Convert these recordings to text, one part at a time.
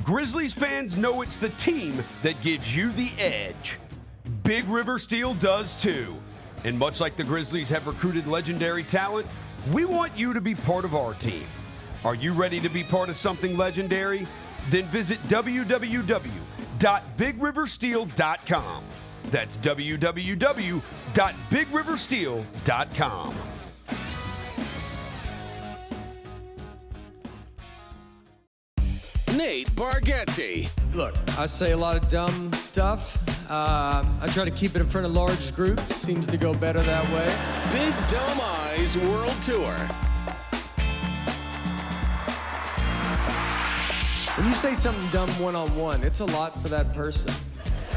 Grizzlies fans know it's the team that gives you the edge. Big River Steel does too. And much like the Grizzlies have recruited legendary talent, we want you to be part of our team. Are you ready to be part of something legendary? Then visit www.bigriversteel.com. That's www.bigriversteel.com. Nate Bargatze. Look, I say a lot of dumb stuff. I try to keep it in front of large groups. Seems to go better that way. Big Dumb Eyes World Tour. When you say something dumb one-on-one, it's a lot for that person.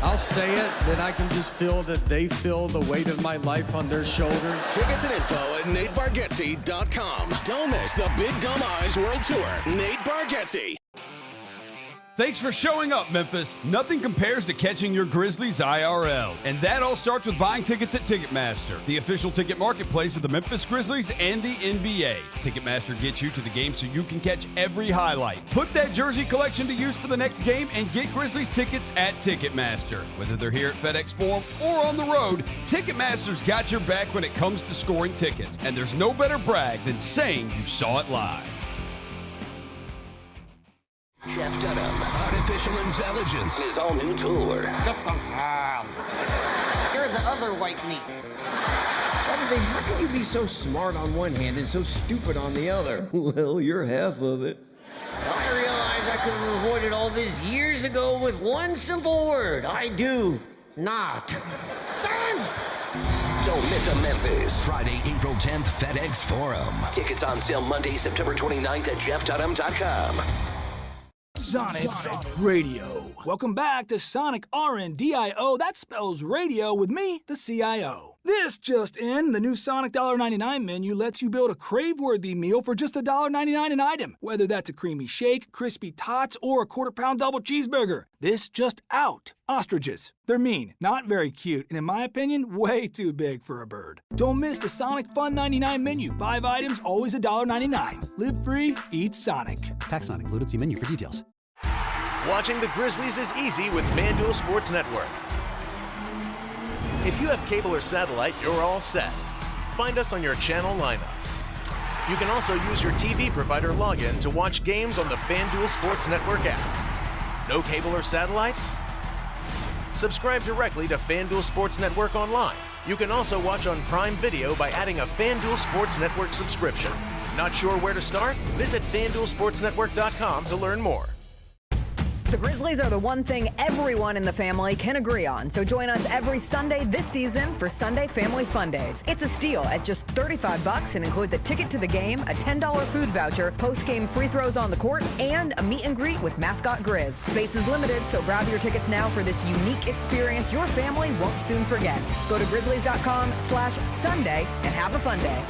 I'll say it, then I can just feel that they feel the weight of my life on their shoulders. Tickets and info at natebargatze.com. Don't miss the Big Dumb Eyes World Tour. Nate Bargatze. Thanks for showing up, Memphis. Nothing compares to catching your Grizzlies IRL. And that all starts with buying tickets at Ticketmaster, the official ticket marketplace of the Memphis Grizzlies and the NBA. Ticketmaster gets you to the game so you can catch every highlight. Put that jersey collection to use for the next game and get Grizzlies tickets at Ticketmaster. Whether they're here at FedEx Forum or on the road, Ticketmaster's got your back when it comes to scoring tickets. And there's no better brag than saying you saw it live. Jeff Dunham, artificial intelligence, his all-new tour. You're the other white meat. How can you be so smart on one hand and so stupid on the other? Well, you're half of it. I realize I could have avoided all this years ago with one simple word. I do not. Silence! Don't miss a Memphis. Friday, April 10th, FedEx Forum. Tickets on sale Monday, September 29th at jeffdunham.com. Sonic Radio. Welcome back to Sonic RNDIO. That spells radio with me, the CIO. This just in, the new Sonic $1.99 menu lets you build a crave-worthy meal for just $1.99 an item, whether that's a creamy shake, crispy tots, or a quarter-pound double cheeseburger. This just out. Ostriches. They're mean, not very cute, and in my opinion, way too big for a bird. Don't miss the Sonic Fun 99 menu. 5 items, always $1.99. Live free, eat Sonic. Tax not included. See menu for details. Watching the Grizzlies is easy with FanDuel Sports Network. If you have cable or satellite, you're all set. Find us on your channel lineup. You can also use your TV provider login to watch games on the FanDuel Sports Network app. No cable or satellite? Subscribe directly to FanDuel Sports Network online. You can also watch on Prime Video by adding a FanDuel Sports Network subscription. Not sure where to start? Visit FanDuelSportsNetwork.com to learn more. The Grizzlies are the one thing everyone in the family can agree on, so join us every Sunday this season for Sunday Family Fun Days. It's a steal at just $35 and includes a ticket to the game, a $10 food voucher, post-game free throws on the court, and a meet and greet with mascot Grizz. Space is limited, so grab your tickets now for this unique experience your family won't soon forget. Go to grizzlies.com/Sunday and have a fun day.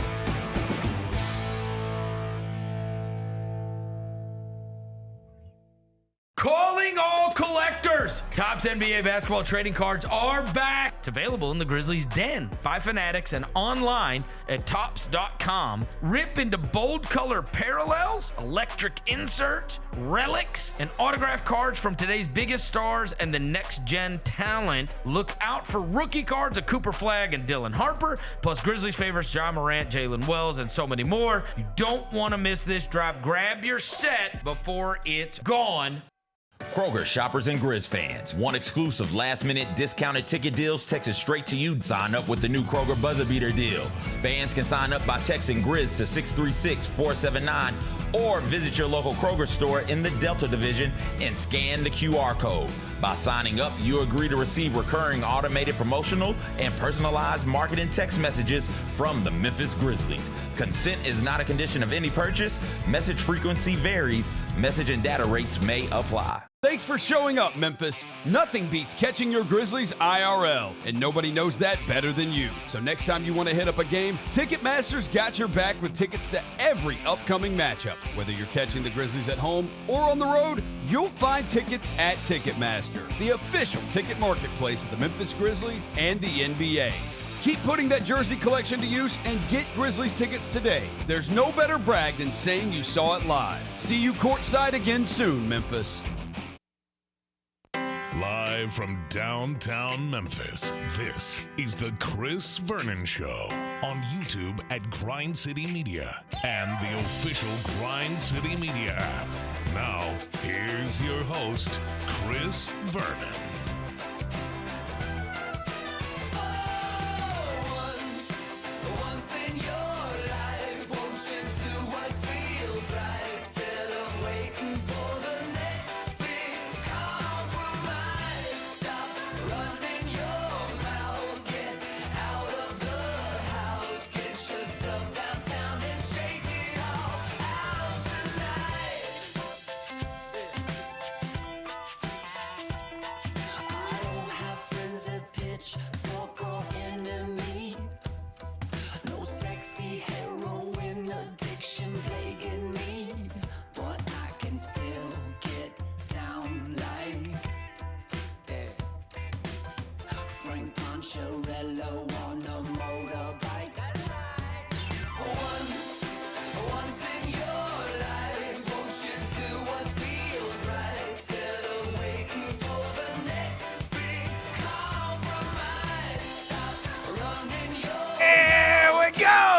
Calling all collectors! Topps NBA basketball trading cards are back. It's available in the Grizzlies Den by Fanatics and online at Topps.com. Rip into bold color parallels, electric inserts, relics, and autographed cards from today's biggest stars and the next gen talent. Look out for rookie cards of Cooper Flagg and Dillon Harper, plus Grizzlies favorites John Morant, Jalen Wells, and so many more. You don't want to miss this drop. Grab your set before it's gone. Kroger shoppers and Grizz fans. Want exclusive last-minute discounted ticket deals texted straight to you? Sign up with the new Kroger Buzzer Beater deal. Fans can sign up by texting Grizz to 636-479 or visit your local Kroger store in the Delta Division and scan the QR code. By signing up, you agree to receive recurring automated promotional and personalized marketing text messages from the Memphis Grizzlies. Consent is not a condition of any purchase. Message frequency varies. Message and data rates may apply. Thanks for showing up, Memphis. Nothing beats catching your Grizzlies IRL, and nobody knows that better than you. So next time you want to hit up a game, Ticketmaster's got your back with tickets to every upcoming matchup. Whether you're catching the Grizzlies at home or on the road, you'll find tickets at Ticketmaster, the official ticket marketplace of the Memphis Grizzlies and the NBA. Keep putting that jersey collection to use and get Grizzlies tickets today. There's no better brag than saying you saw it live. See you courtside again soon, Memphis. Live from downtown Memphis, this is the Chris Vernon Show on YouTube at Grind City Media and the official Grind City Media app. Now, here's your host, Chris Vernon.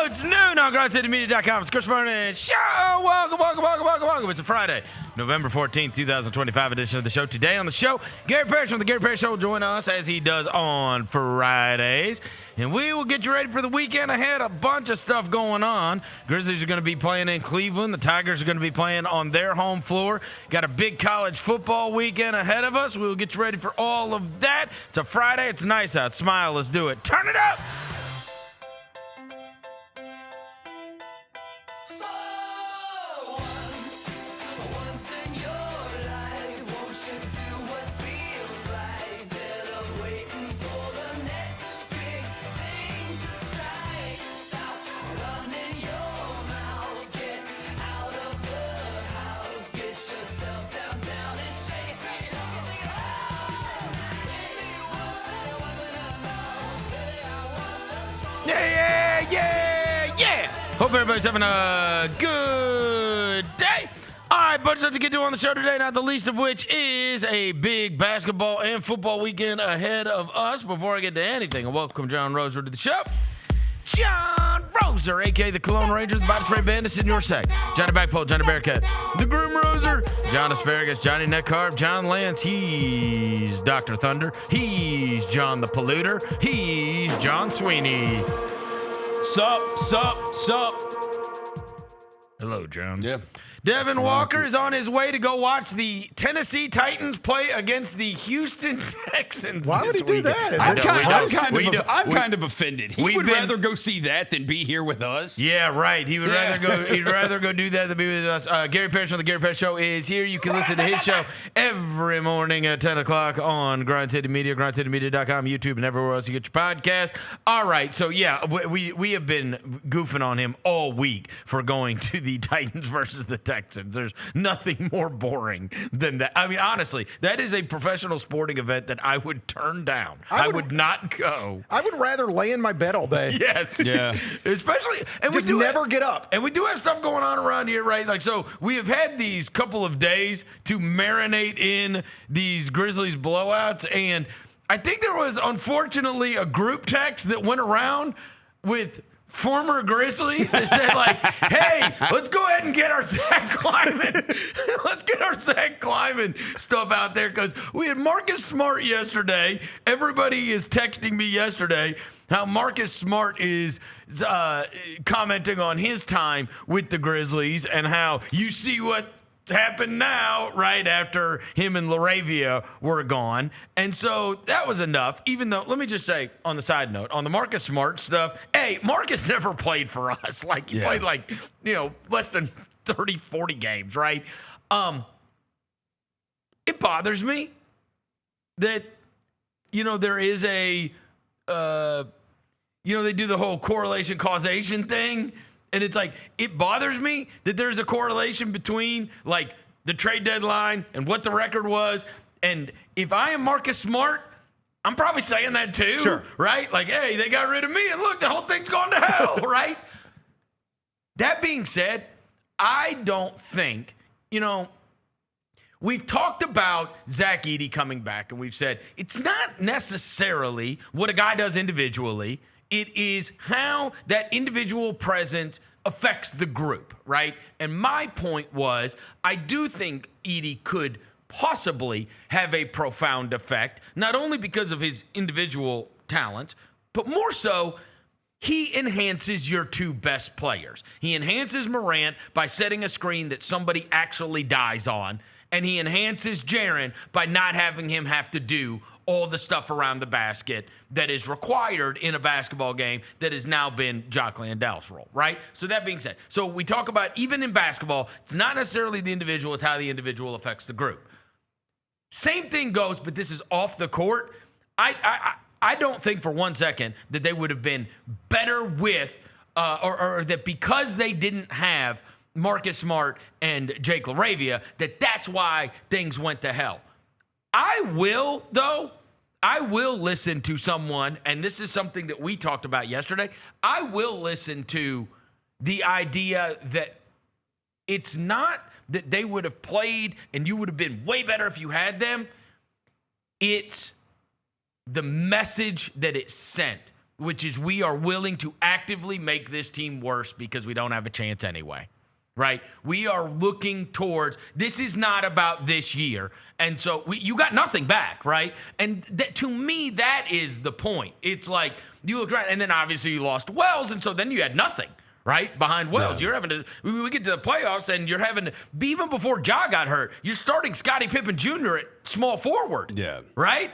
It's noon on GrindCityMedia.com. It's Chris Vernon Show. Welcome. It's a Friday, November 14th, 2025 edition of the show. Today on the show, Gary Parrish from The Gary Parrish Show will join us as he does on Fridays. And we will get you ready for the weekend ahead. A bunch of stuff going on. Grizzlies are going to be playing in Cleveland. The Tigers are going to be playing on their home floor. Got a big college football weekend ahead of us. We will get you ready for all of that. It's a Friday. It's nice out. Smile. Let's do it. Turn it up. Yeah. Hope everybody's having a good day. All right, bunch of stuff to get to on the show today, not the least of which is a big basketball and football weekend ahead of us. Before I get to anything, I welcome John Roser to the show. John Roser, a.k.a. the Cologne Ranger, the Body Spray Bandit in your sack. Johnny Backpole, Johnny Bearcat, the Groom Roser, John Asparagus, Johnny Neckcarb, John Lance, he's Dr. Thunder, he's John the Polluter, he's John Sweeney. Sup. Hello, John. Yeah. Devin Walker is on his way to go watch the Tennessee Titans play against the Houston Texans. Why would he do that? I'm kind of offended. He would rather go see that than be here with us. Yeah, right. He would rather go. He'd rather go do that than be with us. Gary Parrish from the Gary Parrish Show is here. You can listen to his show every morning at 10 o'clock on Grind City Media, GrindCityMedia.com, YouTube, and everywhere else you get your podcast. All right, so yeah, we have been goofing on him all week for going to the Titans versus the Texans. There's nothing more boring than that. I mean, honestly, that is a professional sporting event that I would turn down. I would not go. I would rather lay in my bed all day. Yes. Yeah. Especially, and just we do never get up. And we do have stuff going on around here, right? Like, so we have had these couple of days to marinate in these Grizzlies blowouts, and I think there was unfortunately a group text that went around with former Grizzlies that said, like, hey, let's go ahead and get our Zach Kleiman. Let's get our Zach Kleiman stuff out there, because we had Marcus Smart yesterday. Everybody is texting me yesterday how Marcus Smart is commenting on his time with the Grizzlies and how you see what happened now, right after him and LaRavia were gone. And so that was enough, even though, let me just say on the side note, on the Marcus Smart stuff, hey, Marcus never played for us. Like, he played like, less than 30, 40 games, right? It bothers me that, there is a, they do the whole correlation causation thing. And it's like, it bothers me that there's a correlation between, like, the trade deadline and what the record was. And if I am Marcus Smart, I'm probably saying that too. Sure. Right? Like, hey, they got rid of me, and look, the whole thing's gone to hell, right? That being said, I don't think, we've talked about Zach Edey coming back, and we've said it's not necessarily what a guy does individually. It is how that individual presence affects the group, right? And my point was, I do think Edey could possibly have a profound effect, not only because of his individual talent, but more so, he enhances your two best players. He enhances Morant by setting a screen that somebody actually dies on, and he enhances Jaren by not having him have to do all the stuff around the basket that is required in a basketball game that has now been Jock Landale's role, right? So that being said, so we talk about even in basketball, it's not necessarily the individual, it's how the individual affects the group. Same thing goes, but this is off the court. I don't think for 1 second that they would have been better with, or that because they didn't have Marcus Smart and Jake LaRavia, that's why things went to hell. I will listen to someone, and this is something that we talked about yesterday. I will listen to the idea that it's not that they would have played and you would have been way better if you had them. It's the message that it sent, which is we are willing to actively make this team worse because we don't have a chance anyway. Right? We are looking towards, this is not about this year. And so you got nothing back, right? And to me, that is the point. It's like, you look around, and then obviously you lost Wells, and so then you had nothing, right? Behind Wells. Yeah. You're having to, we get to the playoffs, and you're having to, even before Ja got hurt, you're starting Scottie Pippen Jr. at small forward. Yeah. Right?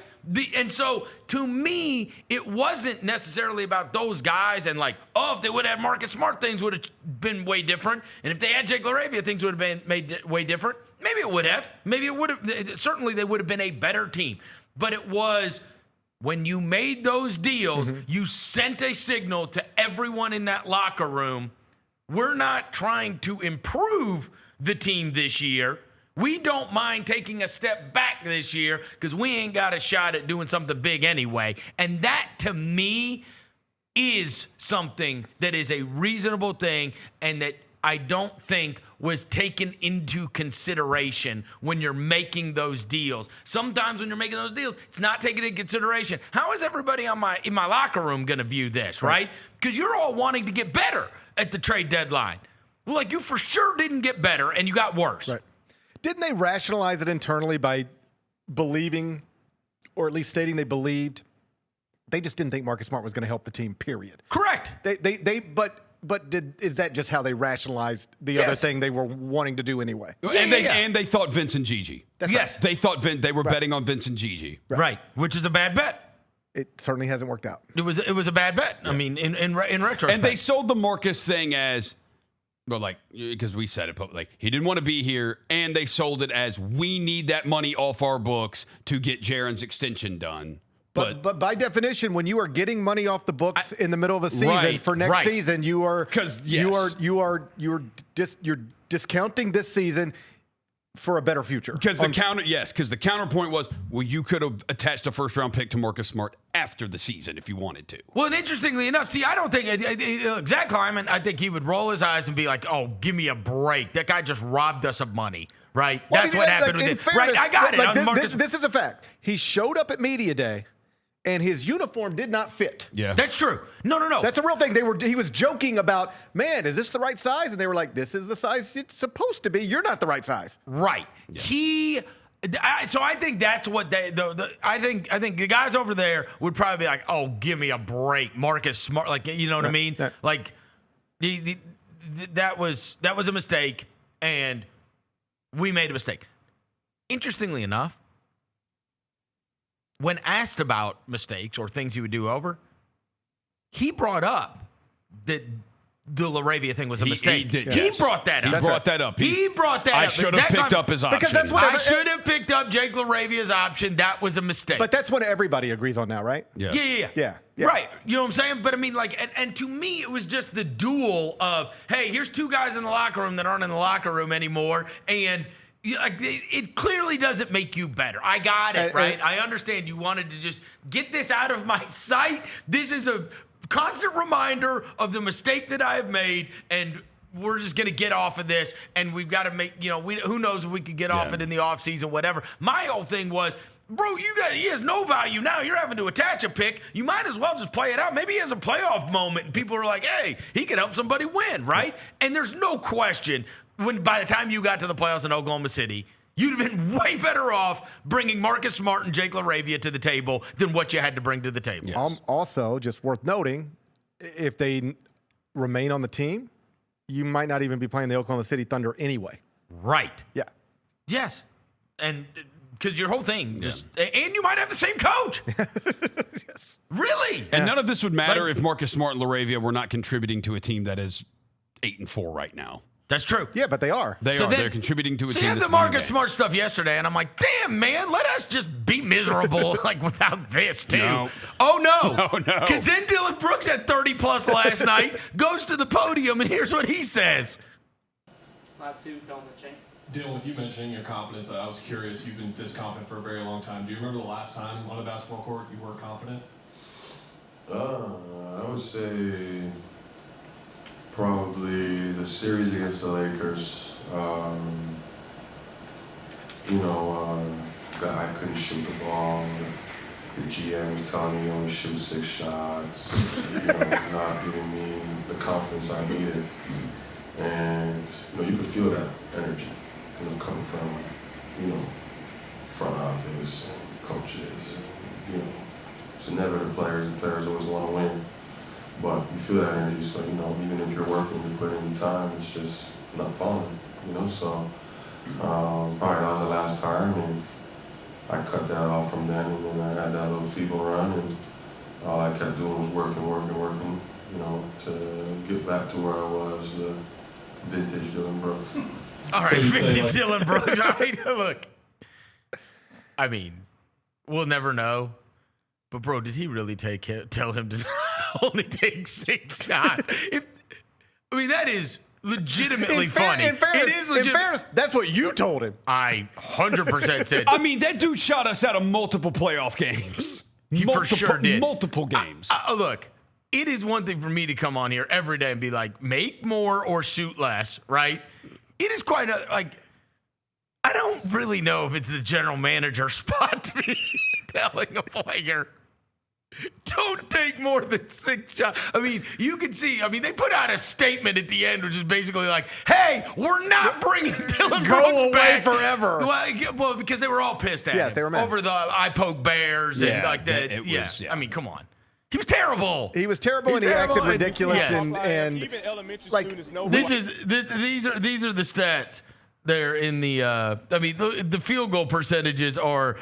And so, to me, it wasn't necessarily about those guys and like, if they would have Marcus Smart, things would have been way different. And if they had Jake LaRavia, things would have been made way different. Maybe it would have. Maybe it would have. Certainly, they would have been a better team. But it was when you made those deals, you sent a signal to everyone in that locker room, we're not trying to improve the team this year. We don't mind taking a step back this year because we ain't got a shot at doing something big anyway. And that, to me, is something that is a reasonable thing and that I don't think was taken into consideration when you're making those deals. Sometimes when you're making those deals, it's not taken into consideration. How is everybody in my locker room going to view this, right? Because you're all wanting to get better at the trade deadline. Well, like, you for sure didn't get better and you got worse. Right. Didn't they rationalize it internally by believing, or at least stating they believed, they just didn't think Marcus Smart was going to help the team, period? Correct. But is that just how they rationalized the other thing they were wanting to do anyway? And they thought Vince and Gigi. That's right. They thought they were betting on Vince and Gigi. Right. Which is a bad bet. It certainly hasn't worked out. It was a bad bet. I mean, in retrospect. And they sold the Marcus thing as, well, like, because we said it, but like, he didn't want to be here, and they sold it as, we need that money off our books to get Jaren's extension done. But by definition, when you are getting money off the books in the middle of a season for next season, you are you're discounting this season for a better future. Because the counterpoint was, well, you could have attached a first-round pick to Marcus Smart after the season if you wanted to. Well, and interestingly enough, see, I don't think Zach Kleiman, I think he would roll his eyes and be like, "Oh, give me a break. That guy just robbed us of money." Right? Well, that's what happened with it. Right? I got it. This is a fact. He showed up at media day, and his uniform did not fit. Yeah, that's true. No. That's a real thing. He was joking about, man, is this the right size? And they were like, this is the size it's supposed to be. You're not the right size. Right. Yeah. So I think that's what I think the guys over there would probably be like, oh, give me a break, Marcus Smart. Like, you know what I mean? Yeah. Like, that was a mistake, and we made a mistake. Interestingly enough, when asked about mistakes or things he would do over, he brought up that the LaRavia thing was a mistake. He brought that up. He brought that up. I should have picked up his option. I should have picked up Jake LaRavia's option. That was a mistake. But that's what everybody agrees on now, right? Yeah. Right. You know what I'm saying? But I mean, like, and to me, it was just the duel of, hey, here's two guys in the locker room that aren't in the locker room anymore, and it clearly doesn't make you better. I got it, right? I understand you wanted to just get this out of my sight. This is a constant reminder of the mistake that I have made, and we're just going to get off of this, and we've got to make, who knows if we could get off it in the offseason, whatever. My whole thing was, bro, he has no value now. You're having to attach a pick. You might as well just play it out. Maybe he has a playoff moment, and people are like, hey, he could help somebody win, right? And there's no question, by the time you got to the playoffs in Oklahoma City, you'd have been way better off bringing Marcus Smart and Jake LaRavia to the table than what you had to bring to the table. Yes. Also, just worth noting, if they remain on the team, you might not even be playing the Oklahoma City Thunder anyway. Right. Yeah. Yes. And because your whole thing and you might have the same coach. Yes. Really? And none of this would matter if Marcus Smart and LaRavia were not contributing to a team that is 8-4 right now. That's true. Yeah, but they are. They're contributing to a team. So you have the Marcus Smart stuff yesterday, and I'm like, damn, man, let us just be miserable without this, too. No. Oh, no. No. Because then Dillon Brooks had 30-plus last night, goes to the podium, and here's what he says. Last two, don't change. Dillon, with you mentioning your confidence, I was curious. You've been this confident for a very long time. Do you remember the last time on a basketball court you were confident? I would say probably the series against the Lakers. I couldn't shoot the ball. The GM was telling me only shoot 6 shots. Not giving me the confidence I needed. And you could feel that energy, coming from, front office and coaches. And, it's never the players. The players always want to win. But you feel that energy, so, even if you're working, you put in time, it's just not falling, So, probably that was the last time, and I cut that off from then, and then I had that little feeble run, and all I kept doing was working, to get back to where I was, the vintage Dillon Brooks. All right, vintage Dillon Brooks. All right, look. I mean, we'll never know. But, bro, did he really tell him to only take 6 shots? That is legitimately funny. In fairness, that's what you told him. I 100% said. That dude shot us out of multiple playoff games. He for sure did. Multiple games. Look, it is one thing for me to come on here every day and be like, make more or shoot less, right? It is quite I don't really know if it's the general manager spot to be telling a player, don't take more than 6 shots. You can see, they put out a statement at the end, which is basically like, hey, we're not bringing Dillon Brooks away back forever. Well, because they were all pissed at him. Yes, they were mad. Over the I poke bears and like that. Come on. He was terrible. He was terrible, and he acted ridiculous. And even elementary like students know these are the stats. They're in the field goal percentages are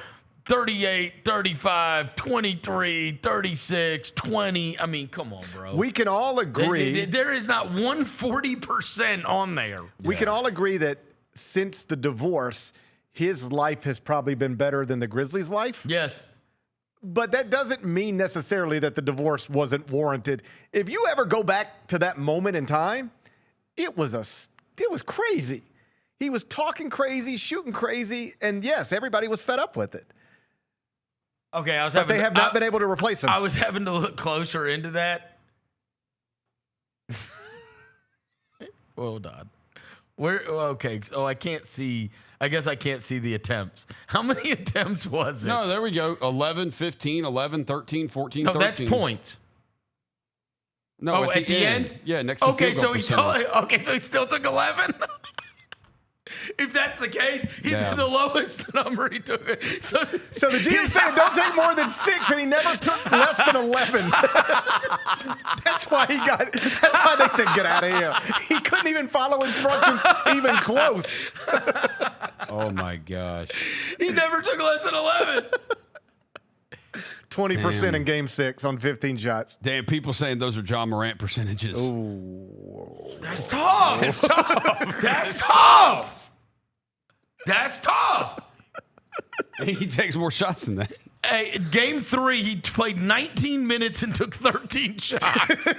38, 35, 23, 36, 20. Come on, bro. We can all agree. There is not 140% on there. We can all agree that since the divorce, his life has probably been better than the Grizzlies' life. Yes. But that doesn't mean necessarily that the divorce wasn't warranted. If you ever go back to that moment in time, it was crazy. He was talking crazy, shooting crazy, and yes, everybody was fed up with it. Okay, but they have not been able to replace him. I was having to look closer into that. Hold on. Okay, so I can't see. I guess I can't see the attempts. How many attempts was it? No, there we go. 11, 15, 11, 13, 14, 13. No, that's points. No, at the end? Yeah, next to okay, field goal so he still took 11? If that's the case, he did the lowest number he took. So the GM said don't take more than 6, and he never took less than 11. That's why they said get out of here. He couldn't even follow instructions even close. Oh my gosh. He never took less than 11. 20% in game 6 on 15 shots. Damn, people saying those are John Morant percentages. Ooh. That's tough. That's tough. That's tough. That's tough. He takes more shots than that. Game 3, he played 19 minutes and took 13 shots.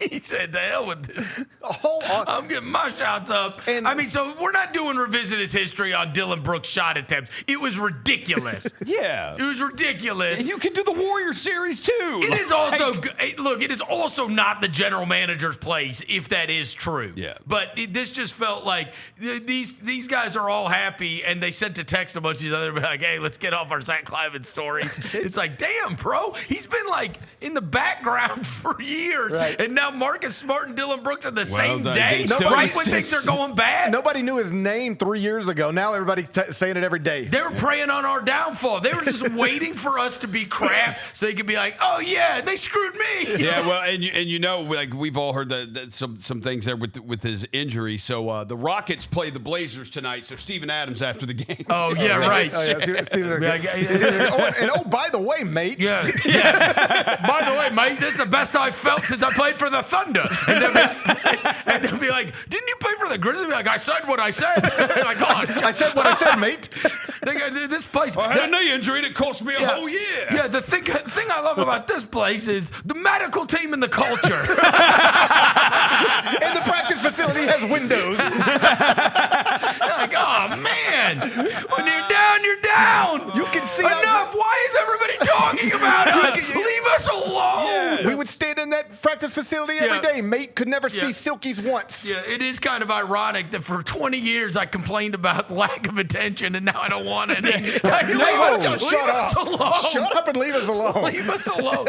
He said, "The hell with this. I'm getting my shots up." And I mean, so we're not doing revisionist history on Dillon Brooks' shot attempts. It was ridiculous. Yeah. It was ridiculous. And you can do the Warrior series, too. It is also, look, it is also not the general manager's place, if that is true. Yeah. But this just felt like these guys are all happy, and they sent a text a bunch of these other, like, "Hey, let's get off our Zach Cliven stories." It's like, damn, bro. He's been, like, in the background for years. Right. And now Marcus Smart and Dillon Brooks on the same day, right when things are going bad. Nobody knew his name 3 years ago. Now everybody's saying it every day. They were preying on our downfall. They were just waiting for us to be crap so they could be like, "Oh, yeah, they screwed me." Yeah, well, and you know, like we've all heard that some things there with his injury. So the Rockets play the Blazers tonight. So Steven Adams after the game. Oh, yeah, right. And by the way, mate. Yeah. By the way, mate, this is the best I've felt since I played for the Thunder. And they'll be like, "Didn't you play for the Grizzlies?" Be like, "I said what I said." Like, I said what I said, mate. This place. I had a knee injury and it cost me a whole year. Yeah, the thing I love about this place is the medical team and the culture. And the practice facility has windows. Like, oh man, when you're down, you're down. You can see enough. Why is everybody talking about us? Leave us alone. Yes. We would stand in that practice facility every day. Mate could never see Silkies once. Yeah, it is kind of ironic that for 20 years I complained about lack of attention, and now I don't want any. Leave us alone. Shut up and leave us alone. Leave us alone.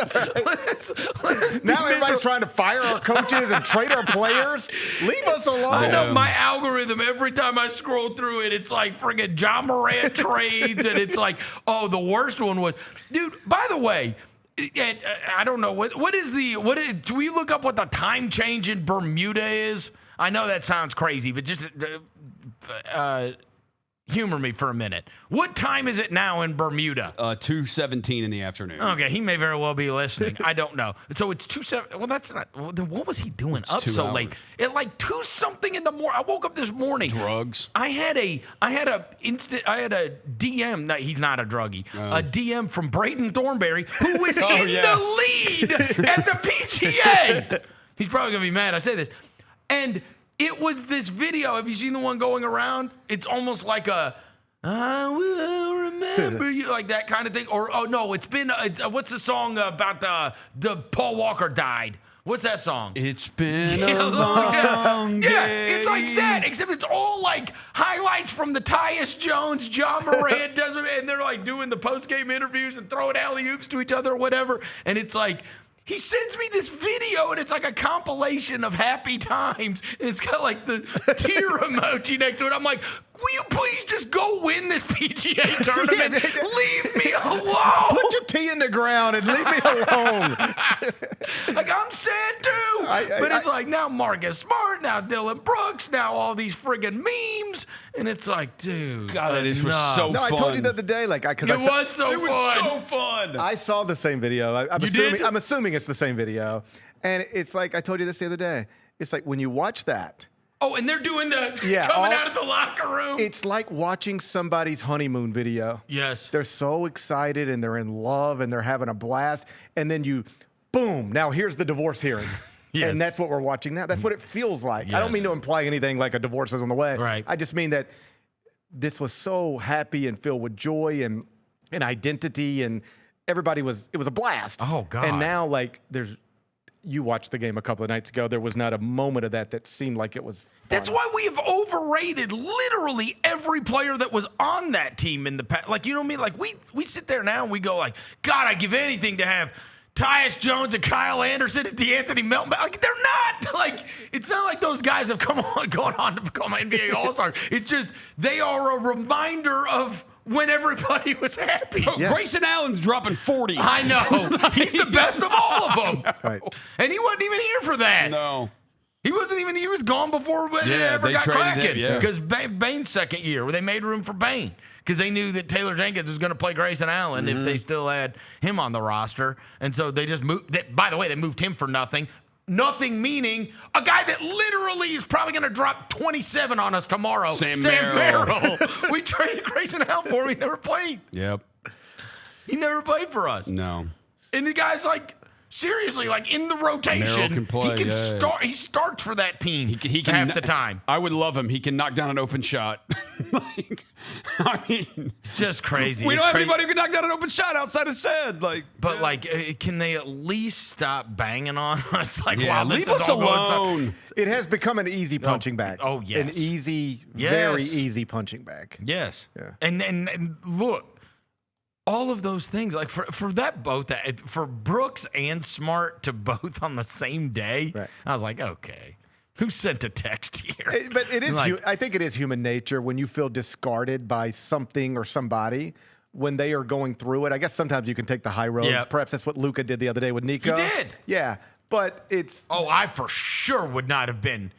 Now everybody's trying to fire our coaches and trade our players. Leave us alone. I know my algorithm, every time I scroll through it, it's like friggin' John Morant trades, and it's like, oh, the worst one was, dude, by the way, I don't know, do we look up what the time change in Bermuda is? I know that sounds crazy, but just humor me for a minute. What time is it now in Bermuda? 2:17 in the afternoon. Okay, he may very well be listening. I don't know. So it's 2:07. Well, that's not. Then what was he doing up so late? At like 2-something in the morning. I woke up this morning. Drugs. I had a DM. No, he's not a druggie. A DM from Braden Thornberry, who was the lead at the PGA. He's probably gonna be mad I say this. And it was this video. Have you seen the one going around? It's almost like a "I will remember you," like that kind of thing. Or it's been what's the song about the Paul Walker died? What's that song? It's been a long day. Yeah, it's like that, except it's all like highlights from the Tyus Jones, John Morant, and they're like doing the post-game interviews and throwing alley-oops to each other or whatever. And it's like, he sends me this video, and it's like a compilation of happy times, and it's got like the tear emoji next to it. I'm like, will you please just go win this PGA tournament? Leave me alone. Put your tee in the ground and leave me alone. Like, I'm sad too. But it's like, now Marcus Smart, now Dillon Brooks, now all these friggin' memes. And it's like, dude. God, this was so fun. No, I told you the other day. Like, it was so fun. I saw the same video. I'm assuming it's the same video. And it's like, I told you this the other day. It's like when you watch that. Oh, and they're doing coming out of the locker room. It's like watching somebody's honeymoon video. Yes. They're so excited and they're in love and they're having a blast. And then boom, now here's the divorce hearing. Yes. And that's what we're watching now. That's what it feels like. Yes. I don't mean to imply anything like a divorce is on the way. Right. I just mean that this was so happy and filled with joy and identity, and it was a blast. Oh, God. And now, like, you watched the game a couple of nights ago. There was not a moment of that seemed like it was fun. That's why we have overrated literally every player that was on that team in the past. Like, you know what I mean? Like, we sit there now and we go like, God, I'd give anything to have Tyus Jones and Kyle Anderson and DeAnthony Melton. Like, they're not. Like, it's not like those guys have gone on to become NBA All-Stars. It's just they are a reminder of when everybody was happy. Yes. Grayson Allen's dropping 40. I know. He's the best of all of them. Right. And he wasn't even here for that. No. He was gone before it ever got cracking. Because Bain's second year, where they made room for Bain. Because they knew that Taylor Jenkins was going to play Grayson Allen if they still had him on the roster. And so they just moved. By the way, they moved him for nothing. Nothing meaning a guy that literally is probably going to drop 27 on us tomorrow. Sam Merrill. We traded Grayson Allen for him. He never played. Yep. He never played for us. No. And the guy's like, seriously, like in the rotation, Merrill can play, he can yeah. start. He starts for that team. He can half the time. I would love him. He can knock down an open shot. I mean, just crazy. We don't have anybody who can knock down an open shot outside of said. Can they at least stop banging on us? Like, yeah, wow, leave this is us all going alone. It has become an easy punching bag. Oh yes, an easy, very easy punching bag. Yes. Yeah. And look. All of those things, like for Brooks and Smart to both on the same day, I was like, okay, who sent a text here? But it is, I think it is human nature when you feel discarded by something or somebody when they are going through it. I guess sometimes you can take the high road. Yep. Perhaps that's what Luka did the other day with Nico. He did. Yeah, but it's... Oh, I for sure would not have been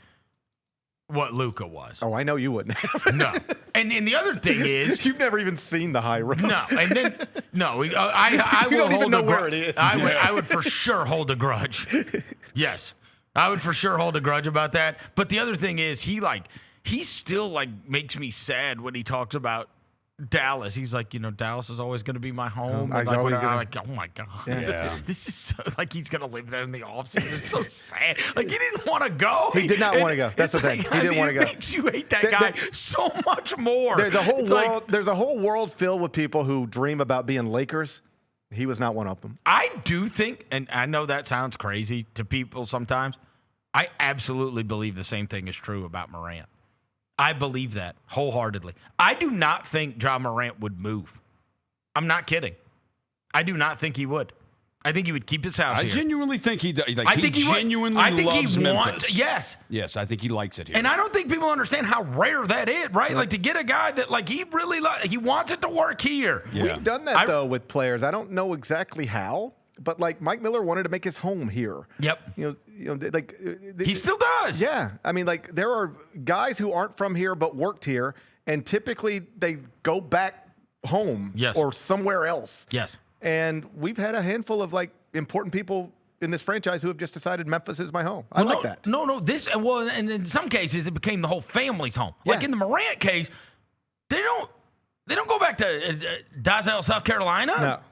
what Luka was. Oh, I know you wouldn't have. No. And the other thing is... You've never even seen the high road. No. And then... No. I you will don't even hold know a where it is. I would for sure hold a grudge. Yes. I would for sure hold a grudge about that. But the other thing is he still makes me sad when he talks about Dallas. He's like, Dallas is always going to be my home. I'm like, oh my God. Yeah. This is so, he's going to live there in the offseason. It's so sad. Like, he didn't want to go. He did not want to go. That's the thing. He didn't want to go. It makes you hate that guy so much more. There's a whole world. There's a whole world filled with people who dream about being Lakers. He was not one of them. I do think, and I know that sounds crazy to people sometimes, I absolutely believe the same thing is true about Morant. I believe that wholeheartedly. I do not think Ja Morant would move. I'm not kidding. I do not think he would. I think he would keep his house here. I genuinely think he does. I think he genuinely would. I think loves he Memphis. wants. Yes. Yes, I think he likes it here. And I don't think people understand how rare that is, right? Like to get a guy that he really he wants it to work here. Yeah. We've done that though with players. I don't know exactly how, but Mike Miller wanted to make his home here. Yep. He still does. Yeah. I mean, there are guys who aren't from here but worked here, and typically they go back home or somewhere else. Yes. And we've had a handful of important people in this franchise who have just decided Memphis is my home. I like that. No. And in some cases it became the whole family's home. Yeah. Like in the Morant case, they don't go back to Dazelle, South Carolina.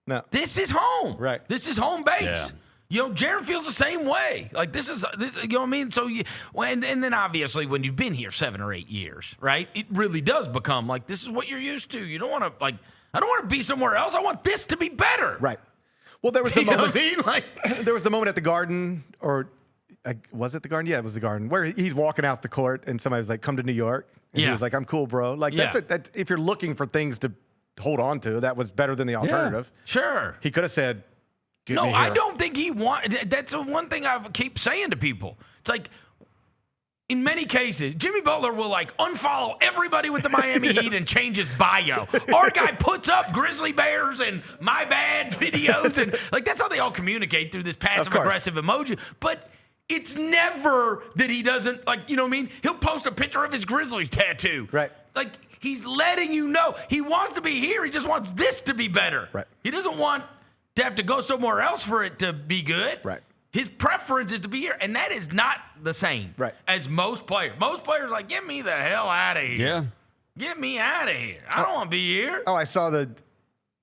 No. This is home. Right. This is home base. Yeah. Jaron feels the same way. This, you know what I mean? So, and then obviously when you've been here 7 or 8 years, right, it really does become this is what you're used to. You don't want to, I don't want to be somewhere else. I want this to be better. Right. Well, there was the moment. You know what I mean? There was the moment at the Garden, or was it the Garden? Yeah, it was the Garden, where he's walking out the court and somebody was like, "Come to New York." And he was like, "I'm cool, bro." That's if you're looking for things to hold on to, that was better than the alternative. Yeah, sure. He could have said, "Get no, me here." I don't think he want. That's the one thing I keep saying to people. It's like, in many cases, Jimmy Butler will unfollow everybody with the Miami Heat and change his bio. Our guy puts up Grizzly Bears and my bad videos, and that's how they all communicate through this passive aggressive emoji. But it's never that he doesn't you know what I mean? He'll post a picture of his Grizzlies tattoo. Right. He's letting you know he wants to be here. He just wants this to be better. Right. He doesn't want to have to go somewhere else for it to be good. Right. His preference is to be here, and that is not the same as most players. Most players are like, get me the hell out of here. Yeah. Get me out of here. I don't want to be here. Oh, I saw the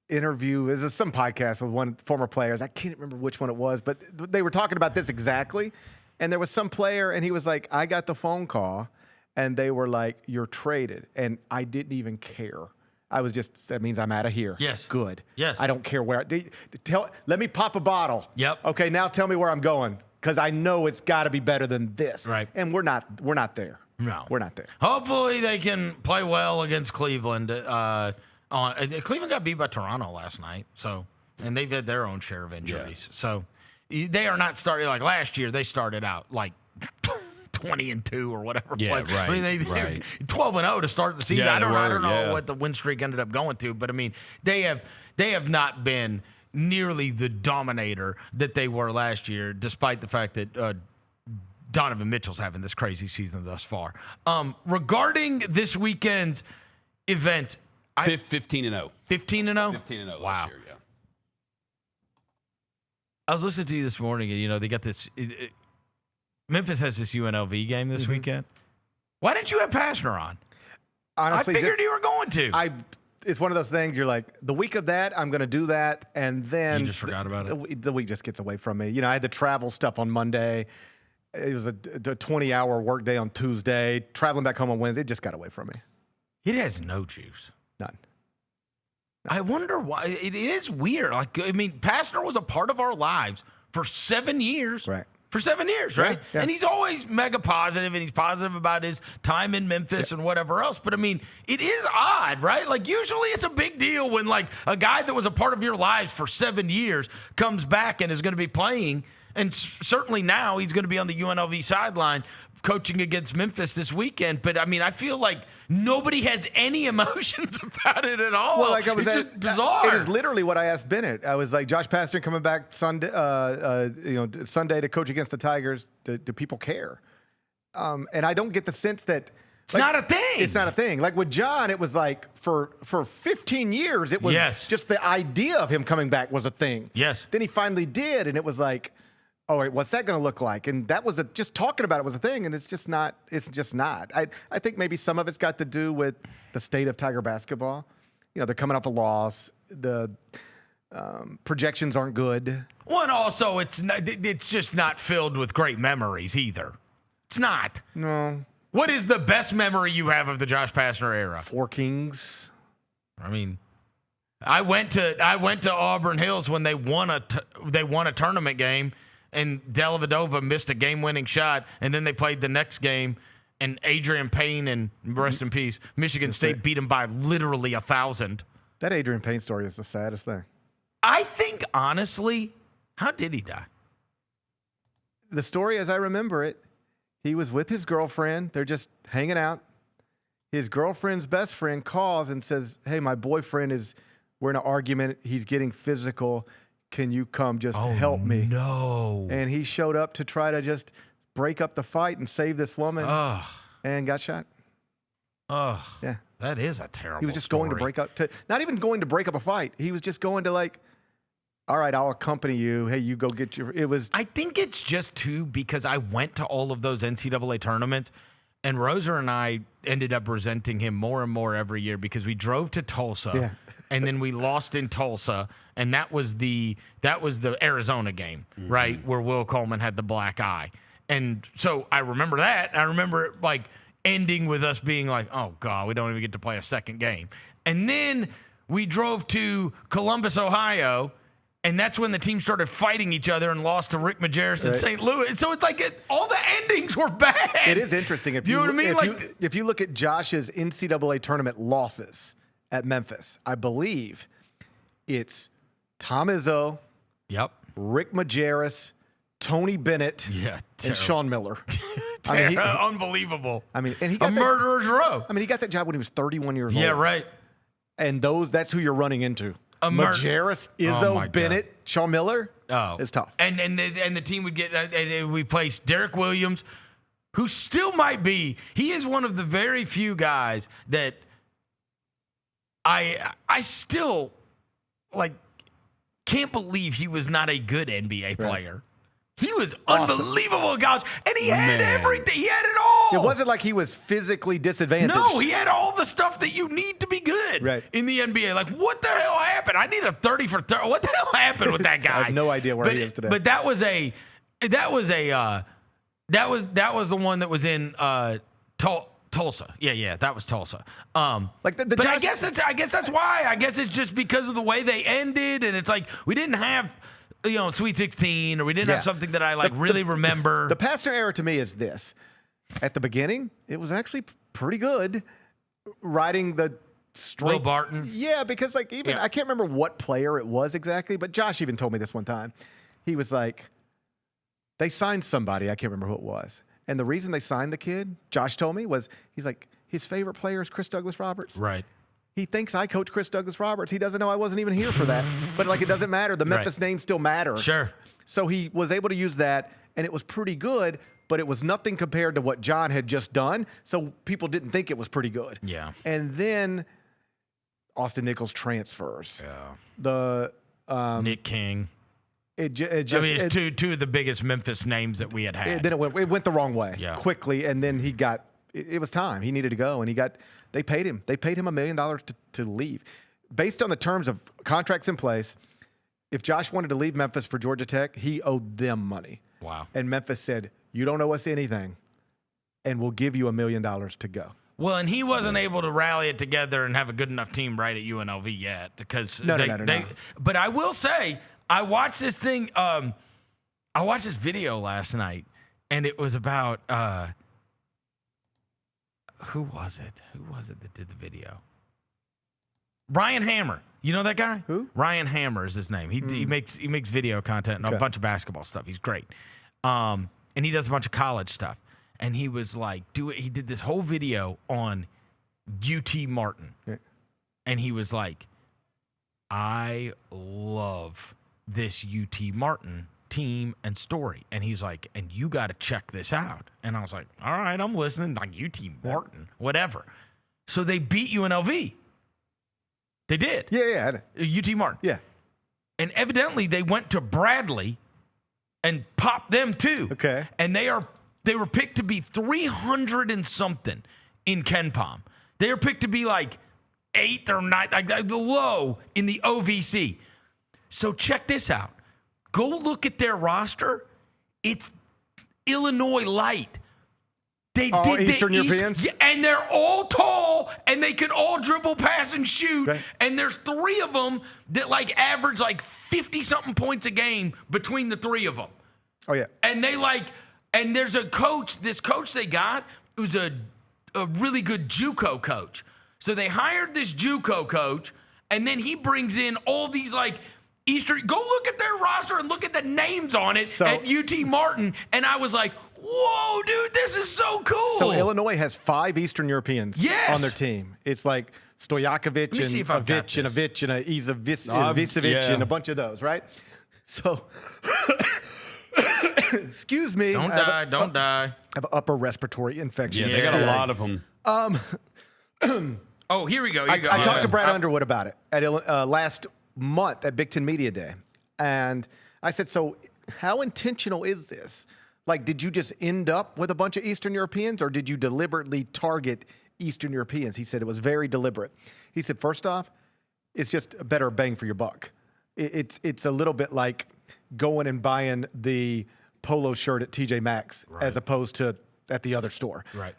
interview. It was some podcast with one former players. I can't remember which one it was, but they were talking about this exactly. And there was some player, and he was like, I got the phone call, and they were like, you're traded. And I didn't even care. I was just, that means I'm out of here. Yes. Good. Yes. I don't care where. Let me pop a bottle. Yep. Okay, now tell me where I'm going, because I know it's got to be better than this. Right. And we're not there. No. We're not there. Hopefully they can play well against Cleveland. Cleveland got beat by Toronto last night, and they've had their own share of injuries. Yeah. So they are not starting like last year. They started out 20-2 or whatever. Yeah, right. I mean, they 12-0 to start the season. Yeah, I don't know what the win streak ended up going to, but I mean, they have not been nearly the dominator that they were last year, despite the fact that Donovan Mitchell's having this crazy season thus far. Regarding this weekend's event, 15-0. 15-0? 15-0 wow. last year, yeah. I was listening to you this morning, and they got this. Memphis has this UNLV game this weekend. Why didn't you have Pastner on? Honestly, I figured you were going to. it's one of those things. You're like, the week of that, I'm going to do that, and then you just forgot about it. The week just gets away from me. You know, I had the travel stuff on Monday. It was a 20-hour workday on Tuesday. Traveling back home on Wednesday, it just got away from me. It has no juice. None. I wonder why. It is weird. Like, I mean, Pastner was a part of our lives for 7 years. Right. For 7 years, right? Yeah. And he's always mega positive, and he's positive about his time in Memphis and whatever else. But, I mean, it is odd, right? Like, usually it's a big deal when, like, a guy that was a part of your lives for 7 years comes back and is going to be playing. And certainly now he's going to be on the UNLV sideline coaching against Memphis this weekend. But, I mean, I feel like nobody has any emotions about it at all. Well, like it's just bizarre. It is literally what I asked Bennett. I was like, Josh Pastner coming back Sunday, Sunday to coach against the Tigers. Do people care? And I don't get the sense that it's not a thing. It's not a thing. Like with John, it was like for 15 years, it was just the idea of him coming back was a thing. Yes. Then he finally did, and it was like, all right, what's that going to look like? And that was just talking about it was a thing, and it's just not. It's just not. I think maybe some of it's got to do with the state of Tiger basketball. You know, they're coming off a loss. The projections aren't good. Well, and also it's just not filled with great memories either. It's not. No. What is the best memory you have of the Josh Pastner era? 4 Kings. I mean, I went to Auburn Hills when they won a tournament game. And Dellavedova missed a game-winning shot, and then they played the next game, and Adrian Payne, and rest in peace, Michigan State beat him by literally 1,000. That Adrian Payne story is the saddest thing. I think, honestly, how did he die? The story, as I remember it, he was with his girlfriend. They're just hanging out. His girlfriend's best friend calls and says, hey, my boyfriend we're in an argument. He's getting physical. Can you come just help me? No. And he showed up to try to just break up the fight and save this woman and got shot. Oh, yeah. That is a terrible He was just story. going to break up, not even going to break up a fight. He was just going to like, all right, I'll accompany you. Hey, you go get I think it's just too because I went to all of those NCAA tournaments, and Roser and I ended up resenting him more and more every year because we drove to Tulsa. Yeah. And then we lost in Tulsa, and that was the Arizona game, right, where Will Coleman had the black eye. And so I remember that. I remember it like ending with us being like, oh, God, we don't even get to play a second game. And then we drove to Columbus, Ohio, and that's when the team started fighting each other and lost to Rick Majerus in St. Louis. And so it's like all the endings were bad. It is interesting. You know what I mean? If you look at Josh's NCAA tournament losses at Memphis, I believe it's Tom Izzo, Rick Majerus, Tony Bennett, and Sean Miller. Unbelievable. I mean, and he got murderer's row. I mean, he got that job when he was 31 years old. Yeah, right. And that's who you're running into. Majerus, Izzo, Bennett, Sean Miller. Oh, it's tough. And the team would get. We placed Derek Williams, who still might be. He is one of the very few guys that I still like. Can't believe he was not a good NBA player. He was unbelievable in college, and he had everything. He had it all. It wasn't like he was physically disadvantaged. No, he had all the stuff that you need to be good in the NBA. Like, what the hell happened? I need a 30 for 30. What the hell happened with that guy? I have no idea where he is today. But that was the one that was in Tulsa. Yeah, that was Tulsa. But I guess that's why. I guess it's just because of the way they ended, and it's like we didn't have Sweet 16, or we didn't have something that I really remember. The Pastner era to me is this. At the beginning, it was actually pretty good riding the strengths. Will Barton. Yeah, because I can't remember what player it was exactly, but Josh even told me this one time. He was like, they signed somebody, I can't remember who it was. And the reason they signed the kid, Josh told me, was he's like, his favorite player is Chris Douglas Roberts. Right. He thinks I coach Chris Douglas Roberts. He doesn't know I wasn't even here for that. But it doesn't matter. The Memphis name still matters. Sure. So he was able to use that, and it was pretty good, but it was nothing compared to what John had just done. So people didn't think it was pretty good. Yeah. And then Austin Nichols transfers. Yeah. The Nick King. It's two of the biggest Memphis names that we had. Then it went the wrong way quickly, and then he got it was time. He needed to go, and they paid him. They paid him $1 million to leave. Based on the terms of contracts in place, if Josh wanted to leave Memphis for Georgia Tech, he owed them money. Wow. And Memphis said, you don't owe us anything, and we'll give you $1 million to go. Well, and he wasn't able to rally it together and have a good enough team right at UNLV yet because No. But I will say, I watched this thing. I watched this video last night, and it was about who was it? Who was it that did the video? Ryan Hammer. You know that guy? Who? Ryan Hammer is his name. He makes video content and a bunch of basketball stuff. He's great. And he does a bunch of college stuff. And he was like, he did this whole video on UT Martin. Yeah. And he was like, I love this UT Martin team and story. And he's like, and you got to check this out. And I was like, all right, I'm listening. Like UT Martin, whatever. So they beat UNLV. They did. Yeah. UT Martin. Yeah. And evidently they went to Bradley and popped them too. Okay. And they were picked to be 300 and something in KenPom. They were picked to be like 8th or 9th, like the low in the OVC. So check this out. Go look at their roster. It's Illinois light. They did Eastern Europeans? Yeah, and they're all tall, and they can all dribble, pass, and shoot. Okay. And there's 3 of them that like average like 50-something points a game between the 3 of them. Oh, yeah. And and there's a coach, this coach they got, who's a really good JUCO coach. So they hired this JUCO coach, and then he brings in all these like Eastern. Go look at their roster and look at the names on it at UT Martin. And I was like, whoa, dude, this is so cool. So Illinois has 5 Eastern Europeans on their team. It's like Stojakovic and Avic and Izavicevic and a bunch of those, right? So, excuse me. Don't die. I have an upper respiratory infection. Yeah, they got a lot of them. Oh, here we go. I talked to Brad Underwood about it at last month at Big Ten Media Day. And I said, so how intentional is this? Like, did you just end up with a bunch of Eastern Europeans, or did you deliberately target Eastern Europeans? He said it was very deliberate. He said, first off, it's just a better bang for your buck. It's a little bit like going and buying the polo shirt at TJ Maxx as opposed to at the other store. Right.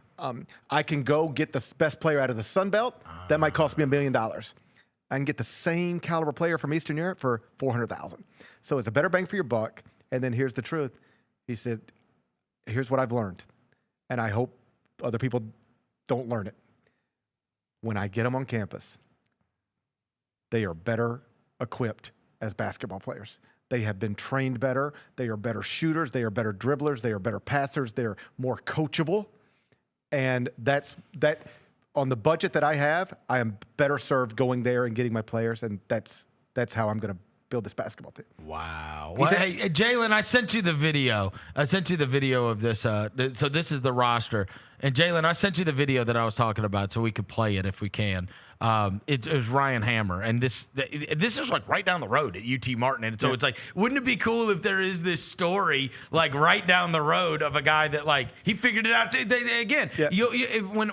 I can go get the best player out of the Sun Belt. That might cost me $1 million. I can get the same caliber player from Eastern Europe for $400,000. So it's a better bang for your buck. And then here's the truth. He said, here's what I've learned, and I hope other people don't learn it. When I get them on campus, they are better equipped as basketball players. They have been trained better. They are better shooters. They are better dribblers. They are better passers. They're more coachable. And that on the budget that I have, I am better served going there and getting my players, and that's how I'm going to build this basketball team. Wow. Well, hey, Jalen, I sent you the video. I sent you the video of this. So this is the roster. And Jalen, I sent you the video that I was talking about so we could play it if we can. It was Ryan Hammer. And this is like right down the road at UT Martin. And so it's like, wouldn't it be cool if there is this story like right down the road of a guy that like, he figured it out.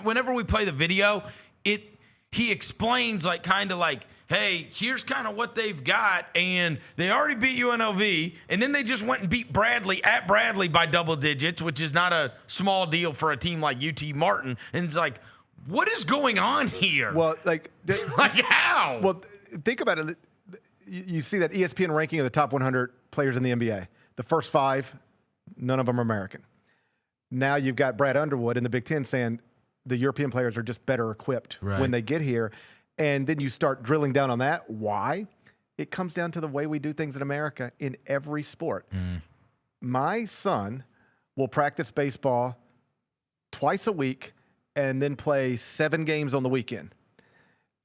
Whenever we play the video, he explains like kind of like, hey, here's kind of what they've got, and they already beat UNLV, and then they just went and beat Bradley at Bradley by double digits, which is not a small deal for a team like UT Martin. And it's like, what is going on here? Well, like how? Well, think about it. You see that ESPN ranking of the top 100 players in the NBA. The first 5, none of them are American. Now you've got Brad Underwood in the Big Ten saying the European players are just better equipped when they get here. And then you start drilling down on that. Why? It comes down to the way we do things in America in every sport. My son will practice baseball twice a week and then play 7 games on the weekend.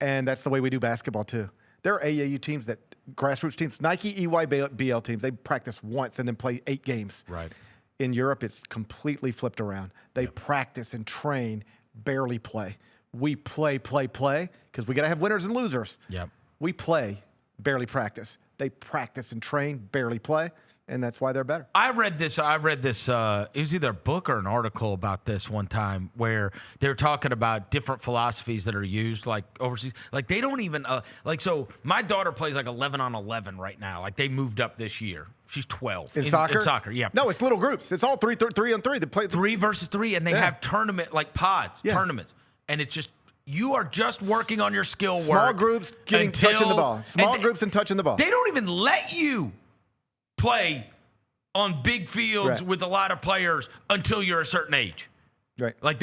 And that's the way we do basketball too. There are AAU teams, grassroots teams, Nike EYBL teams, they practice once and then play 8 games. Right. In Europe, it's completely flipped around. They practice and train, barely play. We play, because we got to have winners and losers. Yep. We play, barely practice. They practice and train, barely play. and that's why they're better. I read this. It was either a book or an article about this one time where they're talking about different philosophies that are used like overseas. Like they don't even so my daughter plays like 11 on 11 right now. Like they moved up this year. She's 12 in soccer. In soccer, yeah. No, it's little groups. It's all 3 on 3. They play 3 versus 3, and they have tournament like pods, tournaments, and it's just. You are just working on your skill Small work. groups touching the ball. Small groups and touching the ball. They don't even let you play on big fields with a lot of players until you're a certain age. Right. Like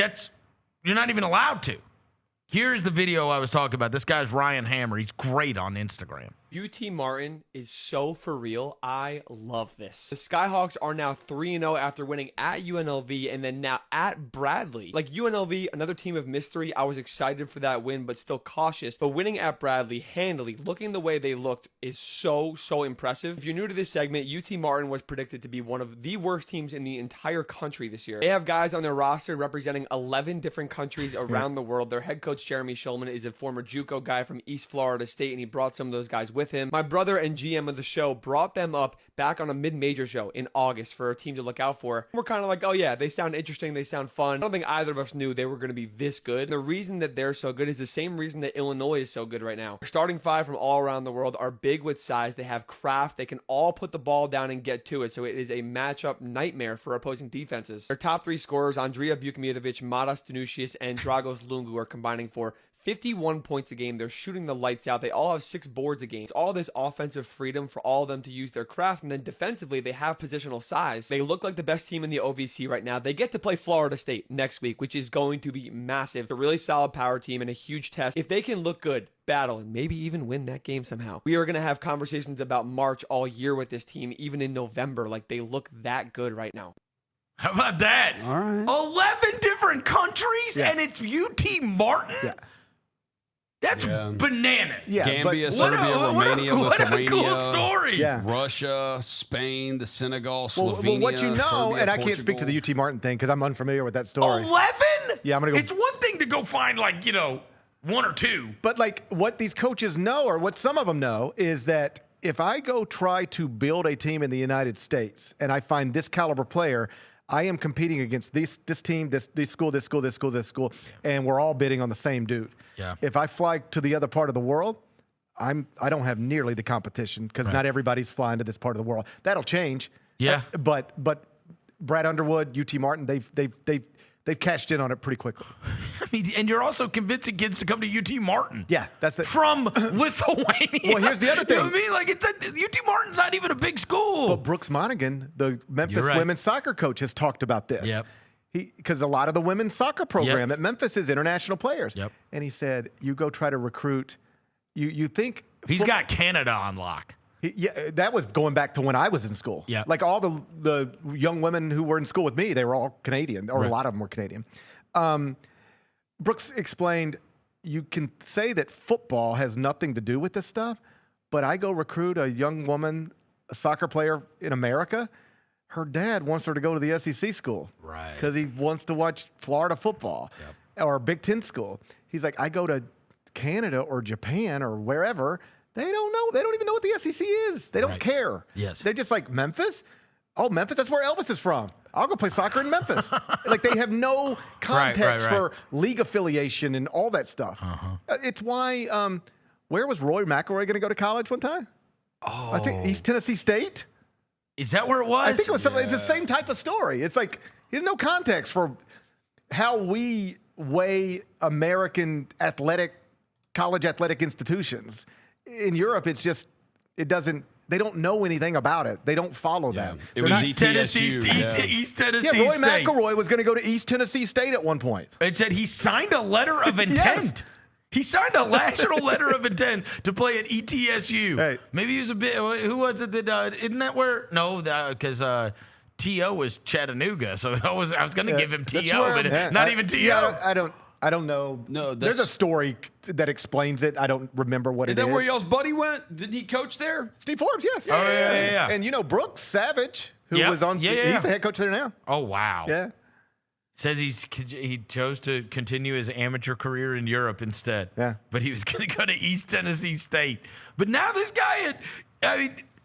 you're not even allowed to. Here's the video I was talking about. This guy's Ryan Hammer. He's great on Instagram. UT Martin is so for real. I love this. The Skyhawks are now 3-0 after winning at UNLV and then now at Bradley. Like UNLV, another team of mystery. I was excited for that win, but still cautious. But winning at Bradley handily, looking the way they looked, is so impressive. If you're new to this segment, UT Martin was predicted to be one of the worst teams in the entire country this year. They have guys on their roster representing 11 different countries around the world. Their head coach, Jeremy Schulman, is a former JUCO guy from East Florida State, and he brought some of those guys with him. My brother and GM of the show brought them up back on a mid-major show in August for a team to look out for. We're kind of like, oh yeah, they sound interesting, they sound fun. I don't think either of us knew they were going to be this good. The reason that they're so good is the same reason that Illinois is so good right now. Their starting 5 from all around the world are big with size. They have craft. They can all put the ball down and get to it, so it is a matchup nightmare for opposing defenses. Their top 3 scorers, Andrija Bukminovic, Matas Danusius, and Dragos Lungu, are combining for 51 points a game. They're shooting the lights out. They all have 6 boards a game. It's all this offensive freedom for all of them to use their craft. And then defensively, they have positional size. They look like the best team in the OVC right now. They get to play Florida State next week, which is going to be massive. A really solid power team and a huge test. If they can look good, battle, and maybe even win that game somehow, we are going to have conversations about March all year with this team, even in November. Like, they look that good right now. How about that? All right. 11 different countries, and it's UT Martin? Yeah. That's bananas. Yeah, Gambia, Serbia, Romania, what a Lithuania, cool story. Yeah. Russia, Spain, the Senegal, Slovenia. Well, what you know, Serbia, and I can't speak to the UT Martin thing because I'm unfamiliar with that story. 11? Yeah, I'm going to go. It's one thing to go find, 1 or 2. But, what these coaches know, or what some of them know, is that if I go try to build a team in the United States and I find this caliber player, I am competing against this team, this school, and we're all bidding on the same dude. Yeah. If I fly to the other part of the world, I don't have nearly the competition because not everybody's flying to this part of the world. That'll change. Yeah. But Brad Underwood, UT Martin, they've cashed in on it pretty quickly. I mean, and you're also convincing kids to come to UT Martin. Yeah, that's the from Lithuania. Well, here's the other thing. You know what I mean? UT Martin's not even a big school. But Brooks Monaghan, the Memphis women's soccer coach, has talked about this. Yep. Because a lot of the women's soccer program at Memphis is international players. Yep. And he said, you go try to recruit. You think he's got Canada on lock. Yeah, that was going back to when I was in school. Yeah. Like all the young women who were in school with me, they were all Canadian, or a lot of them were Canadian. Brooks explained, you can say that football has nothing to do with this stuff, but I go recruit a young woman, a soccer player in America. Her dad wants her to go to the SEC school. Right. Because he wants to watch Florida football or Big Ten school. He's like, I go to Canada or Japan or wherever. They don't know. They don't even know what the SEC is. They don't care. Yes. They're just like, Memphis? Oh, Memphis? That's where Elvis is from. I'll go play soccer in Memphis. Like, they have no context for league affiliation and all that stuff. It's why, where was Roy McIlroy going to go to college one time? Oh. I think East Tennessee State. Is that where it was? I think it was something. It's the same type of story. It's like, there's no context for how we weigh American college athletic institutions. In Europe, it's just, they don't know anything about it. They don't follow that. It was East Tennessee State. East Tennessee State. Roy McIlroy was going to go to East Tennessee State at one point. It said he signed a letter of intent. Yes. He signed a national letter of intent to play at ETSU. Right. Maybe he was a bit. Who was it that? Isn't that where? No, because T.O. was Chattanooga, so I was going to give him T.O., but not even T.O. Yeah, I don't know. No, there's a story that explains it. I don't remember what it is. Is that where y'all's buddy went? Didn't he coach there? Steve Forbes, yes. Oh, yeah. And Brooks Savage, who was on, he's the head coach there now. Oh, wow. Yeah. Says he chose to continue his amateur career in Europe instead. Yeah. But he was going to go to East Tennessee State. But now this guy,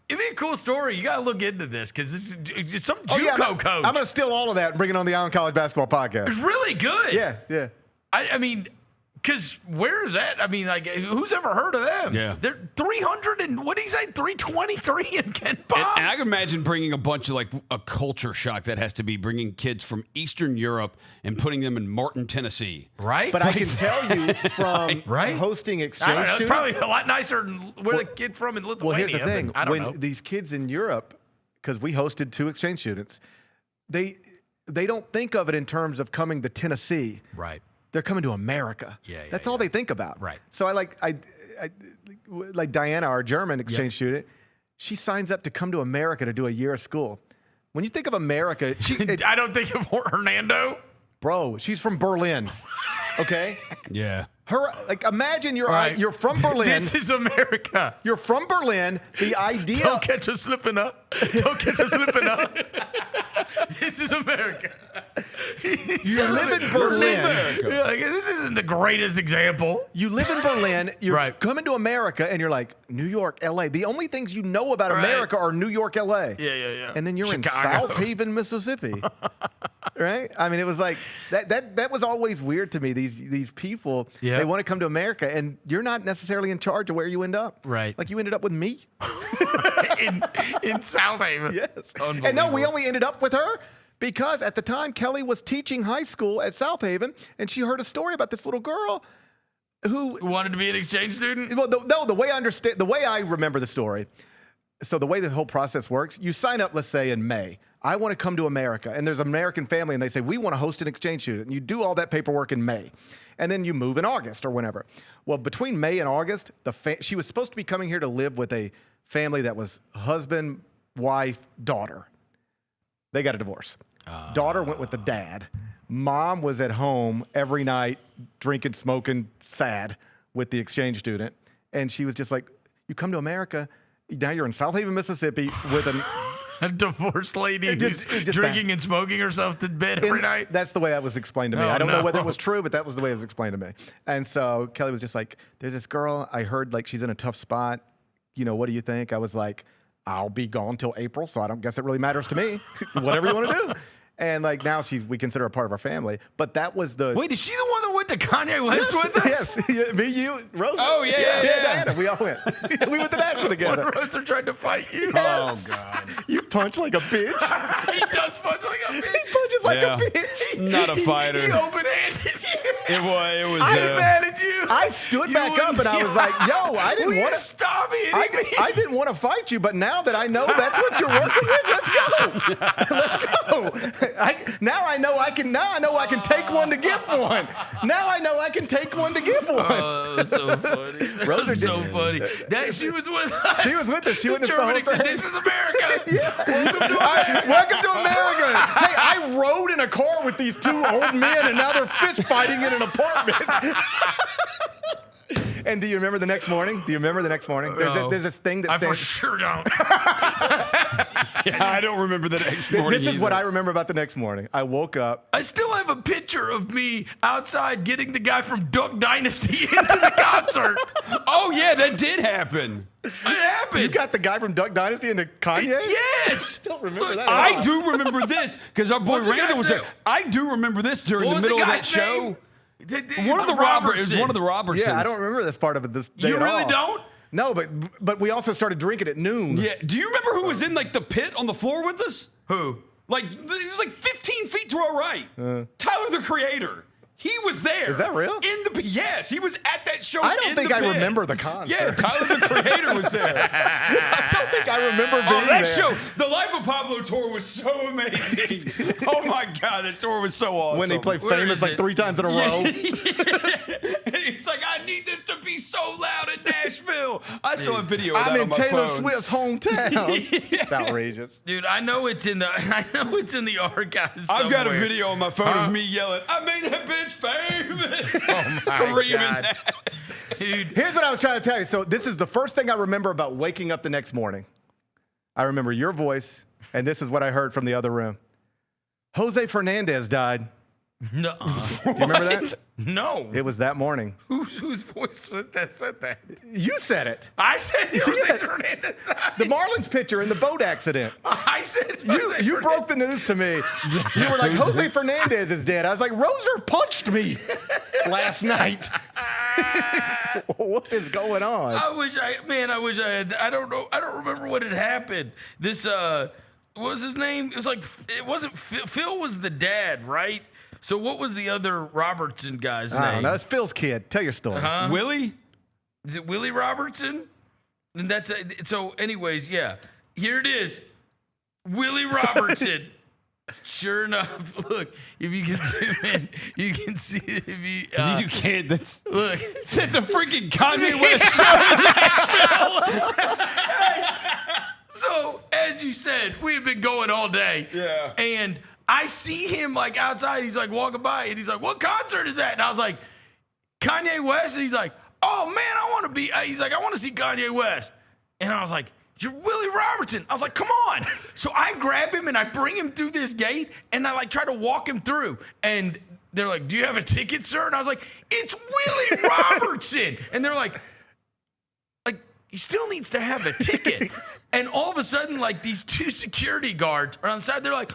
It'd be a cool story. You got to look into this because it's some JUCO coach. I'm going to steal all of that and bring it on the Island College Basketball Podcast. It's really good. Yeah. I mean, because where is that? I mean, like, who's ever heard of them? Yeah. They're 300 and, what did he say, 323 in Ken Pom? And I can imagine bringing a bunch of, like, a culture shock that has to be bringing kids from Eastern Europe and putting them in Martin, Tennessee. Right? But I can tell you from hosting exchange students. It's probably a lot nicer than where the kid from in Lithuania. Well, here's the thing. I don't know. These kids in Europe, because we hosted 2 exchange students, they don't think of it in terms of coming to Tennessee. Right. They're coming to America. That's all they think about. Right. So I like Diana, our German exchange student. She signs up to come to America to do a year of school. When you think of America, I don't think of Hernando. Bro, she's from Berlin. Okay. Yeah. Imagine you're from Berlin. This is America. You're from Berlin. The idea. Don't catch her slipping up. Don't catch her slipping up. This is America. You live in Berlin. You're like, this isn't the greatest example. You live in Berlin. You're coming to America, and you're like, New York, L.A. The only things you know about America are New York, L.A. Yeah. And then you're Chicago. in South Haven, Mississippi. Right? I mean, it was like that was always weird to me. These people, they want to come to America, and you're not necessarily in charge of where you end up. Right. Like you ended up with me. in South Haven. Yes. And no, we only ended up with her because at the time Kelly was teaching high school at South Haven, and she heard a story about this little girl who wanted to be an exchange student. Well, the way I remember the story. So the way the whole process works, you sign up, let's say in May. I want to come to America, and there's an American family, and they say, we want to host an exchange student. And you do all that paperwork in May, and then you move in August or whenever. Well, between May and August, she was supposed to be coming here to live with a family that was husband, wife, daughter. They got a divorce. Daughter went with the dad. Mom was at home every night, drinking, smoking, sad with the exchange student. And she was just like, you come to America, now you're in South Haven, Mississippi with a divorced lady who's drinking and smoking herself to bed every night. That's the way that was explained to me. I don't know whether it was true, but that was the way it was explained to me. And so Kelly was just like, there's this girl, I heard like she's in a tough spot. You know, what do you think? I was like, I'll be gone till April, so I don't guess it really matters to me. Whatever you want to do. And like now we consider her part of our family. But that was the... Wait, is she the one that went to Kanye West with us? Yes. Me, you, Rosa. Oh, yeah. Diana. We all went. We went to Nashville together. When Rosa tried to fight you. Yes. Oh, God. You punch like a bitch. He does punch like a bitch. He punches like a bitch. Not a fighter. He open-handed you. It was. I was mad at you. I stood back up and I was like, yo, I didn't want to stop hitting me. I didn't want to fight you, but now that I know that's what you're working with, let's go. Let's go. Now I know I can take one to give one. Now I know I can take one to give one. Oh, that was so funny. That was so funny. She was with us. She was with us. She witnessed the whole thing. This is America. Welcome to America. Welcome to America. Hey, I rode in a car with these 2 old men, and now they're fist fighting in an apartment. And do you remember the next morning? There's this thing that stands... I for sure don't. I don't remember the next morning. This is what I remember about the next morning. I woke up. I still have a picture of me outside getting the guy from Duck Dynasty into the concert. Oh, yeah, that did happen. It happened. You got the guy from Duck Dynasty into Kanye? Yes. I don't remember that. I do remember this because our boy Randall was there. I do remember this during the middle of that show. One of the Robertsons. Yeah, I don't remember this part of it. This day you at really all. don't? No, but we also started drinking at noon. Yeah. Do you remember who was in like the pit on the floor with us? Who? Like he's like 15 feet to our right. Tyler, the Creator. He was there. Is that real? Yes, he was at that show. I don't think I remember the concert. Yeah, Tyler the Creator was there. I don't think I remember being that there. show, the Life of Pablo tour was so amazing. Oh my God, that tour was so awesome. When they played Famous like 3 times in a row. It's like, I need this to be so loud in Nashville. I saw a video of that I'm on in my Taylor phone. Swift's hometown. It's outrageous. Dude, I know it's in the archives. I've got a somewhere. video on my phone of me yelling, I made that bitch famous. Oh my Screaming God. that. Dude. Here's what I was trying to tell you. So this is the first thing I remember about waking up the next morning. I remember your voice, and this is what I heard from the other room. Jose Fernandez died. No. Do you remember that? No. It was that morning. Whose voice was that said that? You said it. I said Jose Yes. Fernandez. The Marlins pitcher in the boat accident. I said You broke the news to me. You were like, Jose Fernandez is dead. I was like, Roser punched me last night. What is going on? I wish I had. I don't know. I don't remember what had happened. This, what was his name? It was like, it wasn't Phil. Phil was the dad, right? So what was the other Robertson guy's name? I don't know. It's Phil's kid. Tell your story. Willie? Is it Willie Robertson? And that's so. Anyways, yeah. Here it is. Willie Robertson. Sure enough, look. If you can zoom in, you can see it. If you can't. That's look. It's a freaking Kanye West show in Nashville. So as you said, we have been going all day. Yeah. And I see him like outside. He's like walking by, and he's like, "What concert is that?" And I was like, "Kanye West." And he's like, "Oh man, I want to be." He's like, "I want to see Kanye West." And I was like, "You're Willie Robertson." I was like, "Come on!" So I grab him and I bring him through this gate, and I like try to walk him through. And they're like, "Do you have a ticket, sir?" And I was like, "It's Willie Robertson." And they're like, he still needs to have a ticket. And all of a sudden, like these two security guards are on the side. They're like,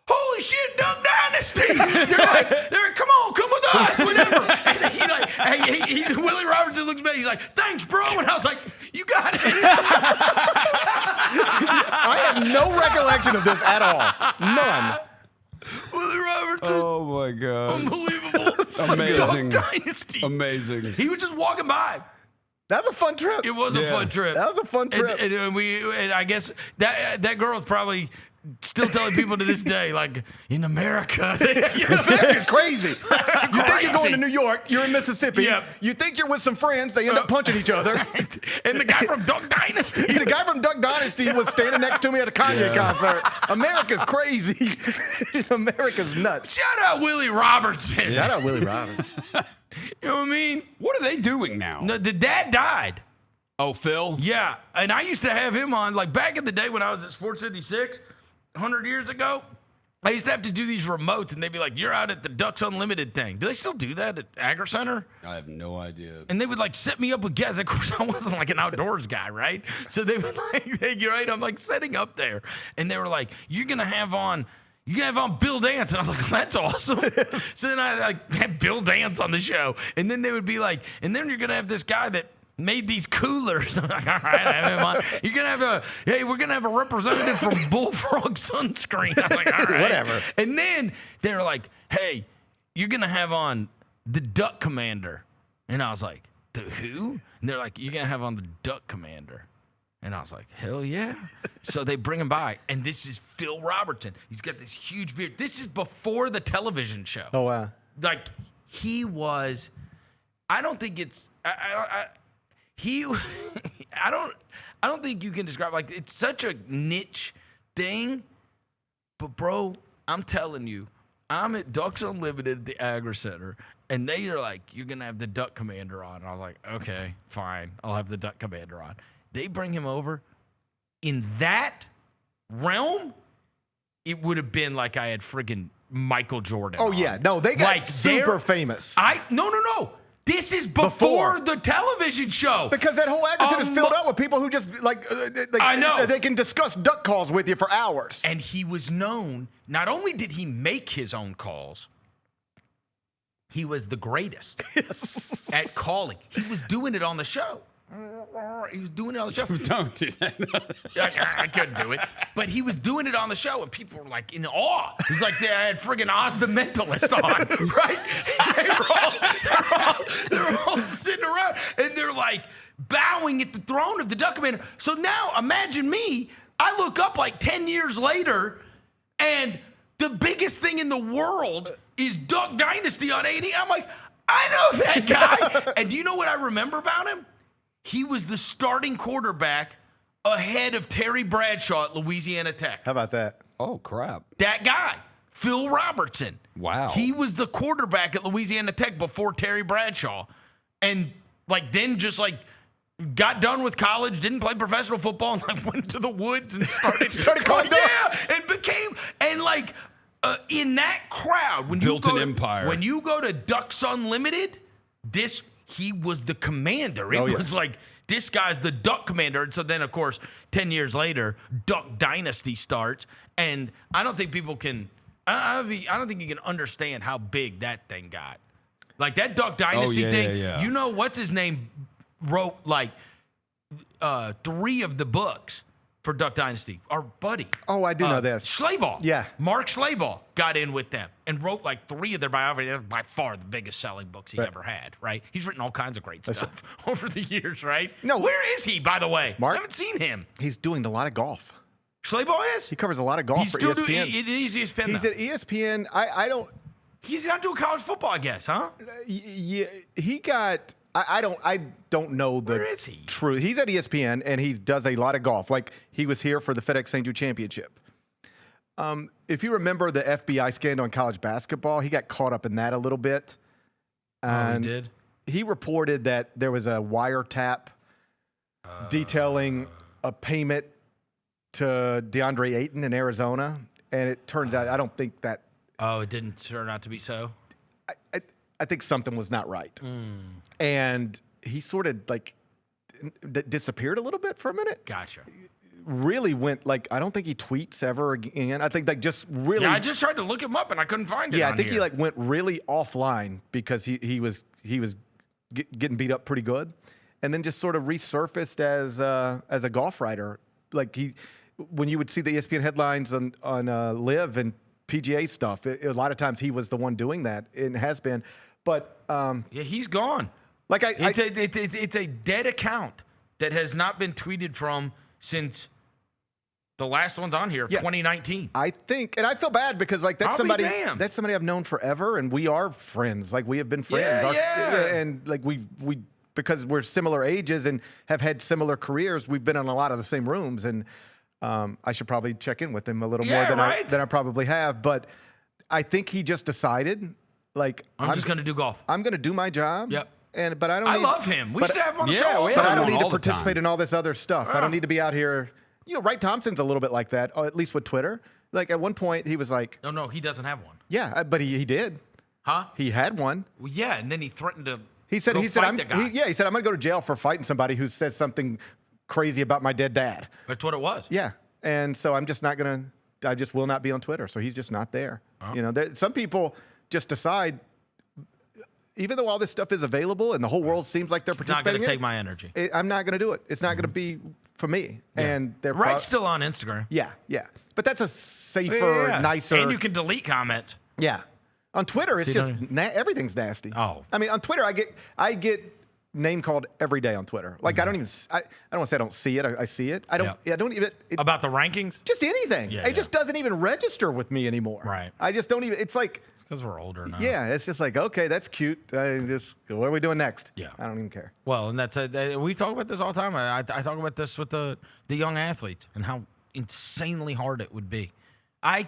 "Holy shit, Duck Dynasty!" They're like, "Come on, come with us, whatever." And he like, Willie Robertson looks back. He's like, "Thanks, bro." And I was like, "You got it." I have no recollection of this at all. None. Willie Robertson. Oh my god. Unbelievable. Amazing. Duck Dynasty. Amazing. He was just walking by. That was a fun trip. It was a fun trip. That was a fun trip. And I guess that girl's probably still telling people to this day, like, in America. America's crazy. You think you're going to New York, you're in Mississippi. Yep. You think you're with some friends, they end up punching each other. And the guy from Duck Dynasty. The guy from Duck Dynasty was standing next to me at a Kanye concert. America's crazy. America's nuts. Shout out Willie Robertson. Shout out Willie Robertson. You know what I mean? What are they doing now? No, the dad died. Oh, Phil? Yeah. And I used to have him on, like back in the day when I was at Sports 56, 100 years ago, I used to have to do these remotes, and they'd be like, "You're out at the Ducks Unlimited thing." Do they still do that at Agri Center? I have no idea. And they would like set me up with guests. Of course, I wasn't like an outdoors guy, right? So they would like, you're right. I'm like setting up there, and they were like, "You're gonna have on Bill Dance," and I was like, "That's awesome." So then I like had Bill Dance on the show, and then they would be like, "And then you're gonna have this guy that made these coolers." I'm like, "All right, I have him on." You're gonna have we're gonna have a representative from Bullfrog Sunscreen. I'm like, "All right, whatever." And then they were like, "Hey, you're gonna have on the Duck Commander," and I was like, "The who?" And they're like, "You're gonna have on the Duck Commander." And I was like, "Hell yeah." So they bring him by, and this is Phil Robertson. He's got this huge beard. This is before the television show. Oh, wow. Like, he was, I don't think it's, I don't think you can describe, like, it's such a niche thing. But, bro, I'm telling you, I'm at Ducks Unlimited at the Agri Center, and they are like, "You're going to have the Duck Commander on." And I was like, "Okay, fine. I'll have the Duck Commander on." They bring him over. In that realm, it would have been like I had friggin' Michael Jordan. Oh, on. yeah. No, they got like super famous. No. This is before the television show. Because that whole Agri is filled out with people who just, I know. They can discuss duck calls with you for hours. And he was known, not only did he make his own calls, he was the greatest at calling. He was doing it on the show. He was doing it on the show. Don't do that. I couldn't do it. But he was doing it on the show, and people were like in awe. He's like, I had friggin' Oz the Mentalist on, right? They're all sitting around, and they're like bowing at the throne of the Duck Commander. So now imagine me. I look up like 10 years later, and the biggest thing in the world is Duck Dynasty on A&E. I'm like, I know that guy. And do you know what I remember about him? He was the starting quarterback ahead of Terry Bradshaw at Louisiana Tech. How about that? Oh, crap. That guy, Phil Robertson. Wow. He was the quarterback at Louisiana Tech before Terry Bradshaw. And then just got done with college, didn't play professional football, and went to the woods and started calling ducks. Yeah, and became, in that crowd, when Built you go an empire. When you go to Ducks Unlimited, he was the commander. It was like, this guy's the Duck commander. And so then, of course, 10 years later, Duck Dynasty starts. And I don't think people can I don't think you can understand how big that thing got. Like that Duck Dynasty thing. Yeah. You know what's his name wrote like 3 of the books for Duck Dynasty. Our buddy. Oh, I do know this. Schlabach. Yeah. Mark Schlabach got in with them and wrote like 3 of their biographies. They're by far the biggest selling books he ever had, right? He's written all kinds of great stuff over the years, right? No. Where is he, by the way? Mark? I haven't seen him. He's doing a lot of golf. Schlabach is? He covers a lot of golf for ESPN. He's ESPN. He's at ESPN. I don't. He's not doing college football, I guess, huh? Yeah, he got. I don't know the Where is he? truth. He's at ESPN and he does a lot of golf. Like he was here for the FedEx St. Jude Championship. If you remember the FBI scandal in college basketball, he got caught up in that a little bit. And he did? He reported that there was a wiretap detailing a payment to DeAndre Ayton in Arizona, and it turns out I don't think that. Oh, it didn't turn out to be so? I think something was not right. And he sort of like disappeared a little bit for a minute. Gotcha. Really went like, I don't think he tweets ever again. I think like just really. Yeah, I just tried to look him up and I couldn't find it. Yeah, I think he like went really offline because he was getting beat up pretty good, and then just sort of resurfaced as a golf writer. Like when you would see the ESPN headlines on Live and PGA stuff, a lot of times he was the one doing that and has been. But yeah, he's gone. Like it's a dead account that has not been tweeted from since the last one's on here, 2019. I think, and I feel bad because like that's somebody I've known forever, and we are friends. Like we have been friends. And like we because we're similar ages and have had similar careers, we've been in a lot of the same rooms. And I should probably check in with him a little more than I probably have. But I think he just decided, like, I'm just going to do golf. I'm going to do my job. Yep. But I don't. I love him. We should have him on the show. But I don't need to participate in all this other stuff. I don't need to be out here. You know, Wright Thompson's a little bit like that, or at least with Twitter. Like at one point, he was like, "No, he doesn't have one." Yeah, but he did. Huh? He had one. Well, yeah, and then he threatened to. He said I'm going to go to jail for fighting somebody who says something crazy about my dead dad. That's what it was. Yeah, and so I'm just not going to. I just will not be on Twitter. So he's just not there. Oh. You know, some people just decide. Even though all this stuff is available and the whole world seems like they're participating, it's not going to take my energy. I'm not going to do it. It's not going to be for me. Yeah. And they're Wright's still on Instagram. Yeah. But that's a safer, nicer. And you can delete comments. Yeah. On Twitter, it's just everything's nasty. Oh. I mean, on Twitter, I get name called every day on Twitter. Like I don't want to say I don't see it. I see it. I don't even about the rankings. Just anything. It just doesn't even register with me anymore. Right. I just don't even. It's like. Because we're older now. Yeah, it's just like, okay, that's cute. What are we doing next? Yeah. I don't even care. Well, and that's we talk about this all the time. I talk about this with the young athletes and how insanely hard it would be. I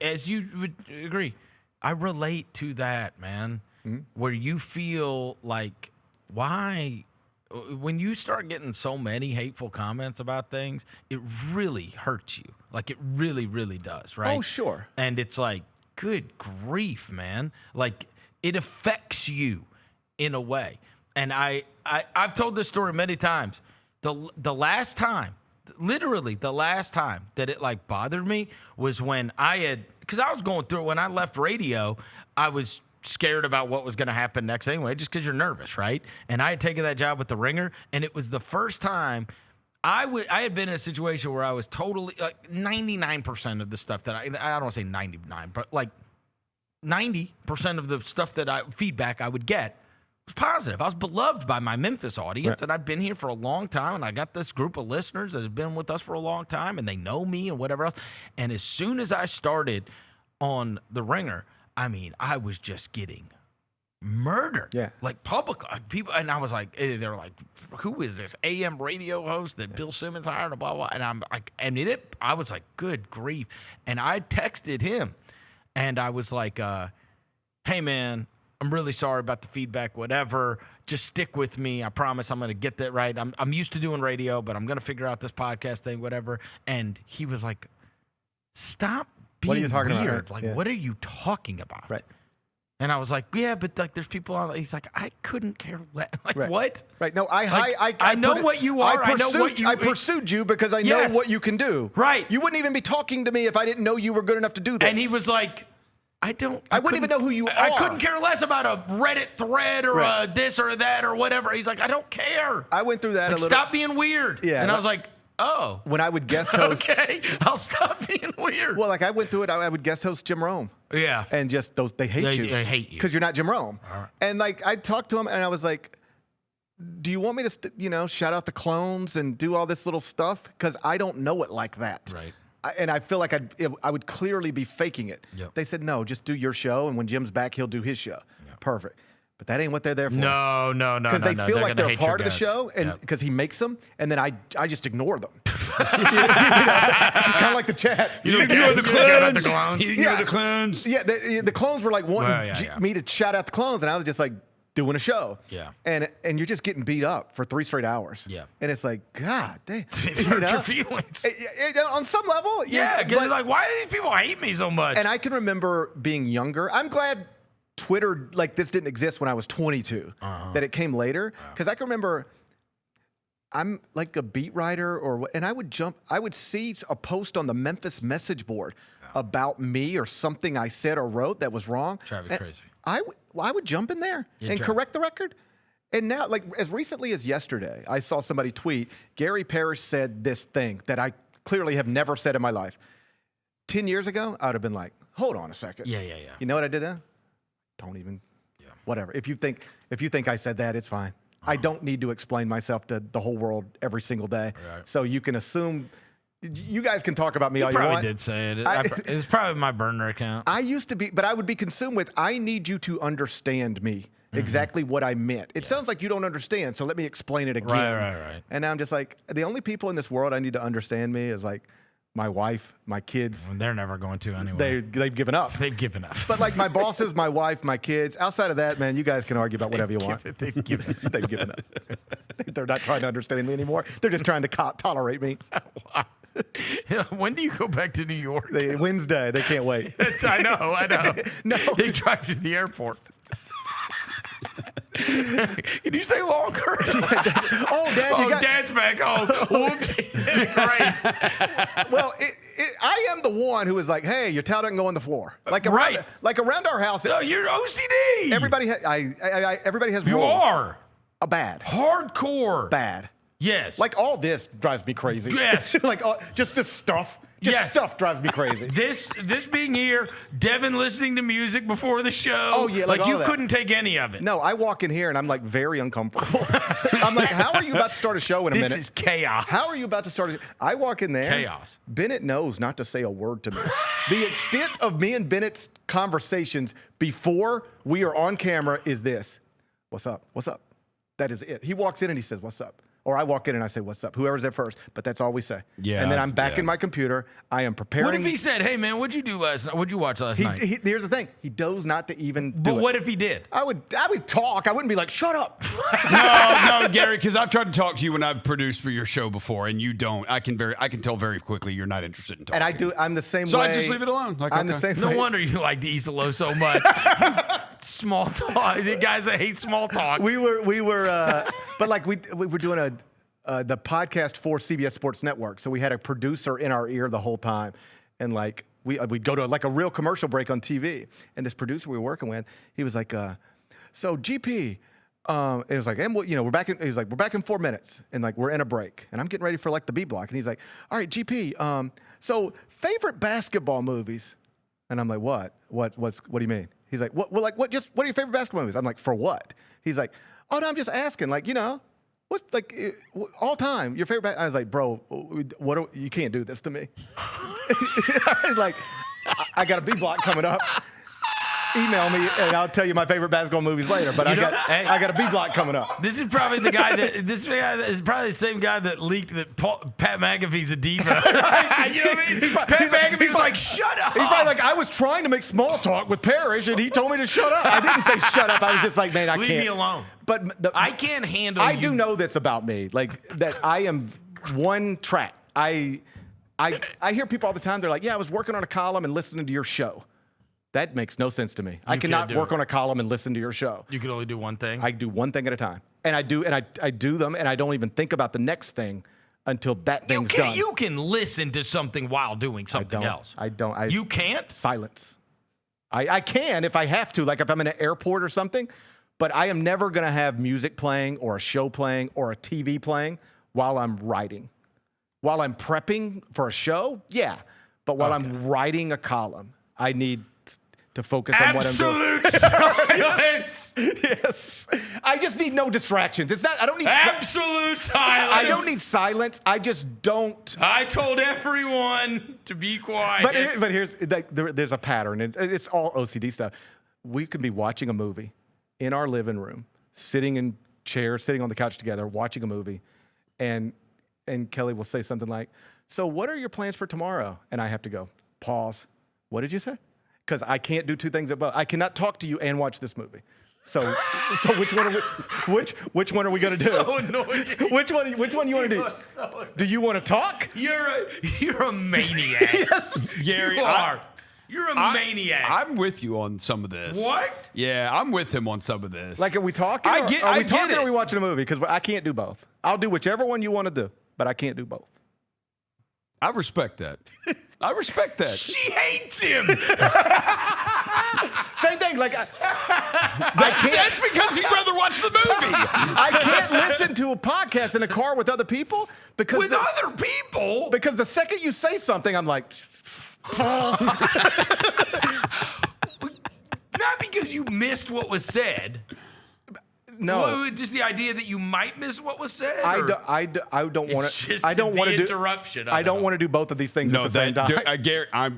as you would agree, I relate to that, man, where you feel like, why? When you start getting so many hateful comments about things, it really hurts you. Like it really, really does, right? Oh, sure. And it's like, good grief, man. Like, it affects you in a way. And I've told this story many times. The last time, literally the last time that it, like, bothered me was when because I was going through it. When I left radio, I was scared about what was going to happen next anyway, just because you're nervous, right? And I had taken that job with The Ringer, and it was the first time I had been in a situation where I was totally, like, 99% of the stuff that I don't want to say 99, but like 90% of the stuff feedback I would get was positive. I was beloved by my Memphis audience, and I've been here for a long time, and I got this group of listeners that have been with us for a long time, and they know me and whatever else. And as soon as I started on The Ringer, I mean, I was just getting murdered. Yeah. Like public people, and I was like, they were like, who is this AM radio host that Bill Simmons hired, and blah blah. And I'm like, I was like, good grief. And I texted him, and I was like, hey man, I'm really sorry about the feedback, whatever. Just stick with me. I promise I'm gonna get that right. I'm used to doing radio, but I'm gonna figure out this podcast thing, whatever. And he was like, stop What are you talking weird. about? Like, what are you talking about? Right. And I was like, yeah, but like, there's people on. He's like, I couldn't care less. Like, Right. what? Right. No, I know what you are. I know what you. I pursued you because I know what you can do. Right. You wouldn't even be talking to me if I didn't know you were good enough to do this. And he was like, I wouldn't even know who you are. I couldn't care less about a Reddit thread or a this or that or whatever. He's like, I don't care. I went through that like, a little. Stop being weird. Yeah. And I was like, oh. When I would guest host. Okay, I'll stop being weird. Well, like I went through it. I would guest host Jim Rome. Yeah. And just they hate you. They hate you. Because you're not Jim Rome. Right. And like I talked to him and I was like, do you want me to, shout out the clones and do all this little stuff? Because I don't know it like that. Right. And I feel like I would clearly be faking it. Yep. They said, no, just do your show. And when Jim's back, he'll do his show. Yep. Perfect. But that ain't what they're there for. No. Because they feel like they're a part of the guts. show, and because he makes them, and then I just ignore them. Kind of like the chat. You ignore the clones. You ignore the clones. Yeah, the clones were like wanting me to shout out the clones, and I was just like doing a show. Yeah. And you're just getting beat up for 3 straight hours. Yeah. And it's like, God, they hurt your feelings. On some level, yeah. Because like, why do these people hate me so much? And I can remember being younger. I'm glad Twitter like this didn't exist when I was 22. That it came later, because I can remember. I'm like a beat writer and I would see a post on the Memphis message board about me or something I said or wrote that was wrong. Drive me crazy. I would jump in there and correct the record. And now, like as recently as yesterday, I saw somebody tweet, Gary Parrish said this thing that I clearly have never said in my life. 10 years ago, I would have been like, hold on a second. Yeah. You know what I did then? Don't even, whatever. If you think I said that, it's fine. I don't need to explain myself to the whole world every single day. Right. So you can assume, you guys can talk about me all you want. Probably did say it. It was probably my burner account. I used to be, but I would be consumed with, I need you to understand me, exactly what I meant. It sounds like you don't understand, so let me explain it again. Right. And now I'm just like, the only people in this world I need to understand me is like my wife, my kids. Well, they're never going to anyway. They've given up. They've given up. But like my bosses, my wife, my kids, outside of that, man, you guys can argue about whatever you want. They've given up. They've given up. They're not trying to understand me anymore. They're just trying to tolerate me. When do you go back to New York? Wednesday. They can't wait. I know. No. They drive to the airport. Can you stay longer? Dad, Dad's back home. Right. Well, I am the one who is like, hey, your towel doesn't go on the floor. Like around our house. No, you're OCD. Everybody has rules. You are. Bad. Hardcore. Bad. Yes. Like all this drives me crazy. Yes. Just this stuff. Stuff drives me crazy. This being here, Devin listening to music before the show. Oh, yeah. Like you couldn't take any of it. No, I walk in here and I'm like very uncomfortable. I'm like, how are you about to start a show in a minute? This is chaos. How are you about to start I walk in there. Chaos. Bennett knows not to say a word to me. The extent of me and Bennett's conversations before we are on camera is this. What's up? What's up? That is it. He walks in and he says, what's up? Or I walk in and I say, what's up? Whoever's there first. But that's all we say. Yeah. And then I'm back in my computer. I am preparing. What if he said, hey, man, what'd you do last night? What'd you watch last night? Here's the thing. He knows not to even do it. But what if he did? I would talk. I wouldn't be like, shut up. No, Gary, because I've tried to talk to you when I've produced for your show before, and you don't. I can tell very quickly you're not interested in talking. And I do. I'm the same way. So I just leave it alone. Like, I'm the same No way. wonder you like Isolo so much. Small talk. The guys that hate small talk. We were, but like we were doing the podcast for CBS Sports Network. So we had a producer in our ear the whole time. And like, we'd go to like a real commercial break on TV. And this producer we were working with, he was like, so GP, it was like, and we're back in, he was like, we're back in 4 minutes. And like, we're in a break. And I'm getting ready for like the B block. And he's like, all right, GP, so favorite basketball movies? And I'm like, what do you mean? He's like, what are your favorite basketball movies? I'm like, for what? He's like, oh no, I'm just asking, like, what's like all time your favorite? I was like, bro, you can't do this to me. I was like, I got a B block coming up. Email me and I'll tell you my favorite basketball movies later. But I got a B block coming up. This is probably the guy is probably the same guy that leaked that Pat McAfee's a diva. You know what I mean? Pat McAfee was like, shut up. He's probably like, I was trying to make small talk with Parrish and he told me to shut up. I didn't say shut up. I was just like, man, I can't. Leave me alone. But I can't handle I do know this about me, like that I am one track. I hear people all the time. They're like, "Yeah, I was working on a column and listening to your show." That makes no sense to me. I cannot work on a column and listen to your show. You can only do one thing. I do one thing at a time, and I do them, and I don't even think about the next thing until that thing's done. You can listen to something while doing something else. I don't. You can't? Silence. I can if I have to, like if I'm in an airport or something, but I am never going to have music playing or a show playing or a TV playing while I'm writing. While I'm prepping for a show, yeah. But while I'm writing a column, I need to focus on what I'm doing. Absolute silence. Yes. I just need no distractions. It's not, I don't need absolute silence. I don't need silence. I just don't. I told everyone to be quiet. But here's, like, there's a pattern. It's all OCD stuff. We could be watching a movie in our living room, sitting in chairs, sitting on the couch together, watching a movie, and Kelly will say something like, "So what are your plans for tomorrow?" And I have to go, pause. What did you say? Because I can't do two things at once. I cannot talk to you and watch this movie. So which one are we going to do? So annoying. Which one you want to do? Do you want to talk? You're a maniac. Yes. Gary, You're a maniac. I'm with you on some of this. What? Yeah, I'm with him on some of this. Like, are we talking? Are we talking or are we watching a movie? Because I can't do both. I'll do whichever one you want to do, but I can't do both. I respect that. I respect that. She hates him. Same thing. Like, that's because he'd rather watch the movie. I can't listen to a podcast in a car with other people because other people. Because the second you say something, I'm like, pause. Not because you missed what was said. No, just the idea that you might miss what was said. I don't want to. I don't want to do interruption. I don't want to do both of these things at the same time. Gary, I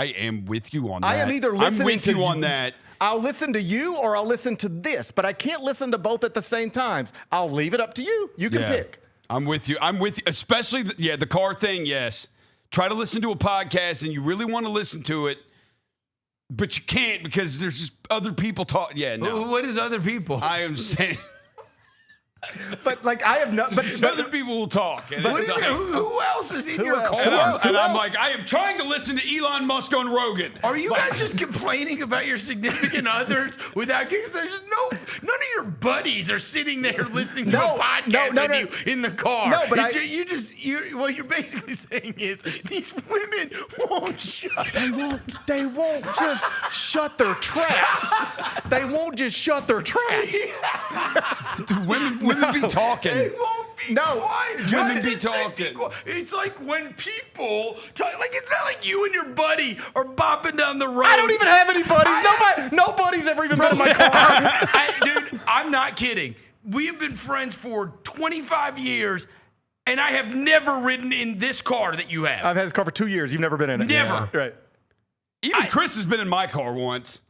am with you on that. I am either listening I'm with you on that. I'll listen to you or I'll listen to this, but I can't listen to both at the same time. I'll leave it up to you. You can pick. I'm with you. Especially the car thing. Yes, try to listen to a podcast and you really want to listen to it. But you can't because there's just other people talk. Yeah, no. What is other people? I am saying. But like I have no. But other people will talk. What do you mean? Who else is in your car? And I'm like, I am trying to listen to Elon Musk on Rogan. Are you guys just complaining about your significant others without? Because there's none of your buddies are sitting there listening to a podcast with you in the car. No, but what you're basically saying is these women won't shut. They won't just shut their traps. They won't just shut their traps. Dude, women be talking. They won't be quiet. Women be talking. It's like when people talk. Like it's not like you and your buddy are bopping down the road. I don't even have any buddies. Nobody's ever even been in my car. Dude, I'm not kidding. We have been friends for 25 years, and I have never ridden in this car that you have. I've had this car for 2 years. You've never been in it. Never. Yeah. Right. Even Chris has been in my car once.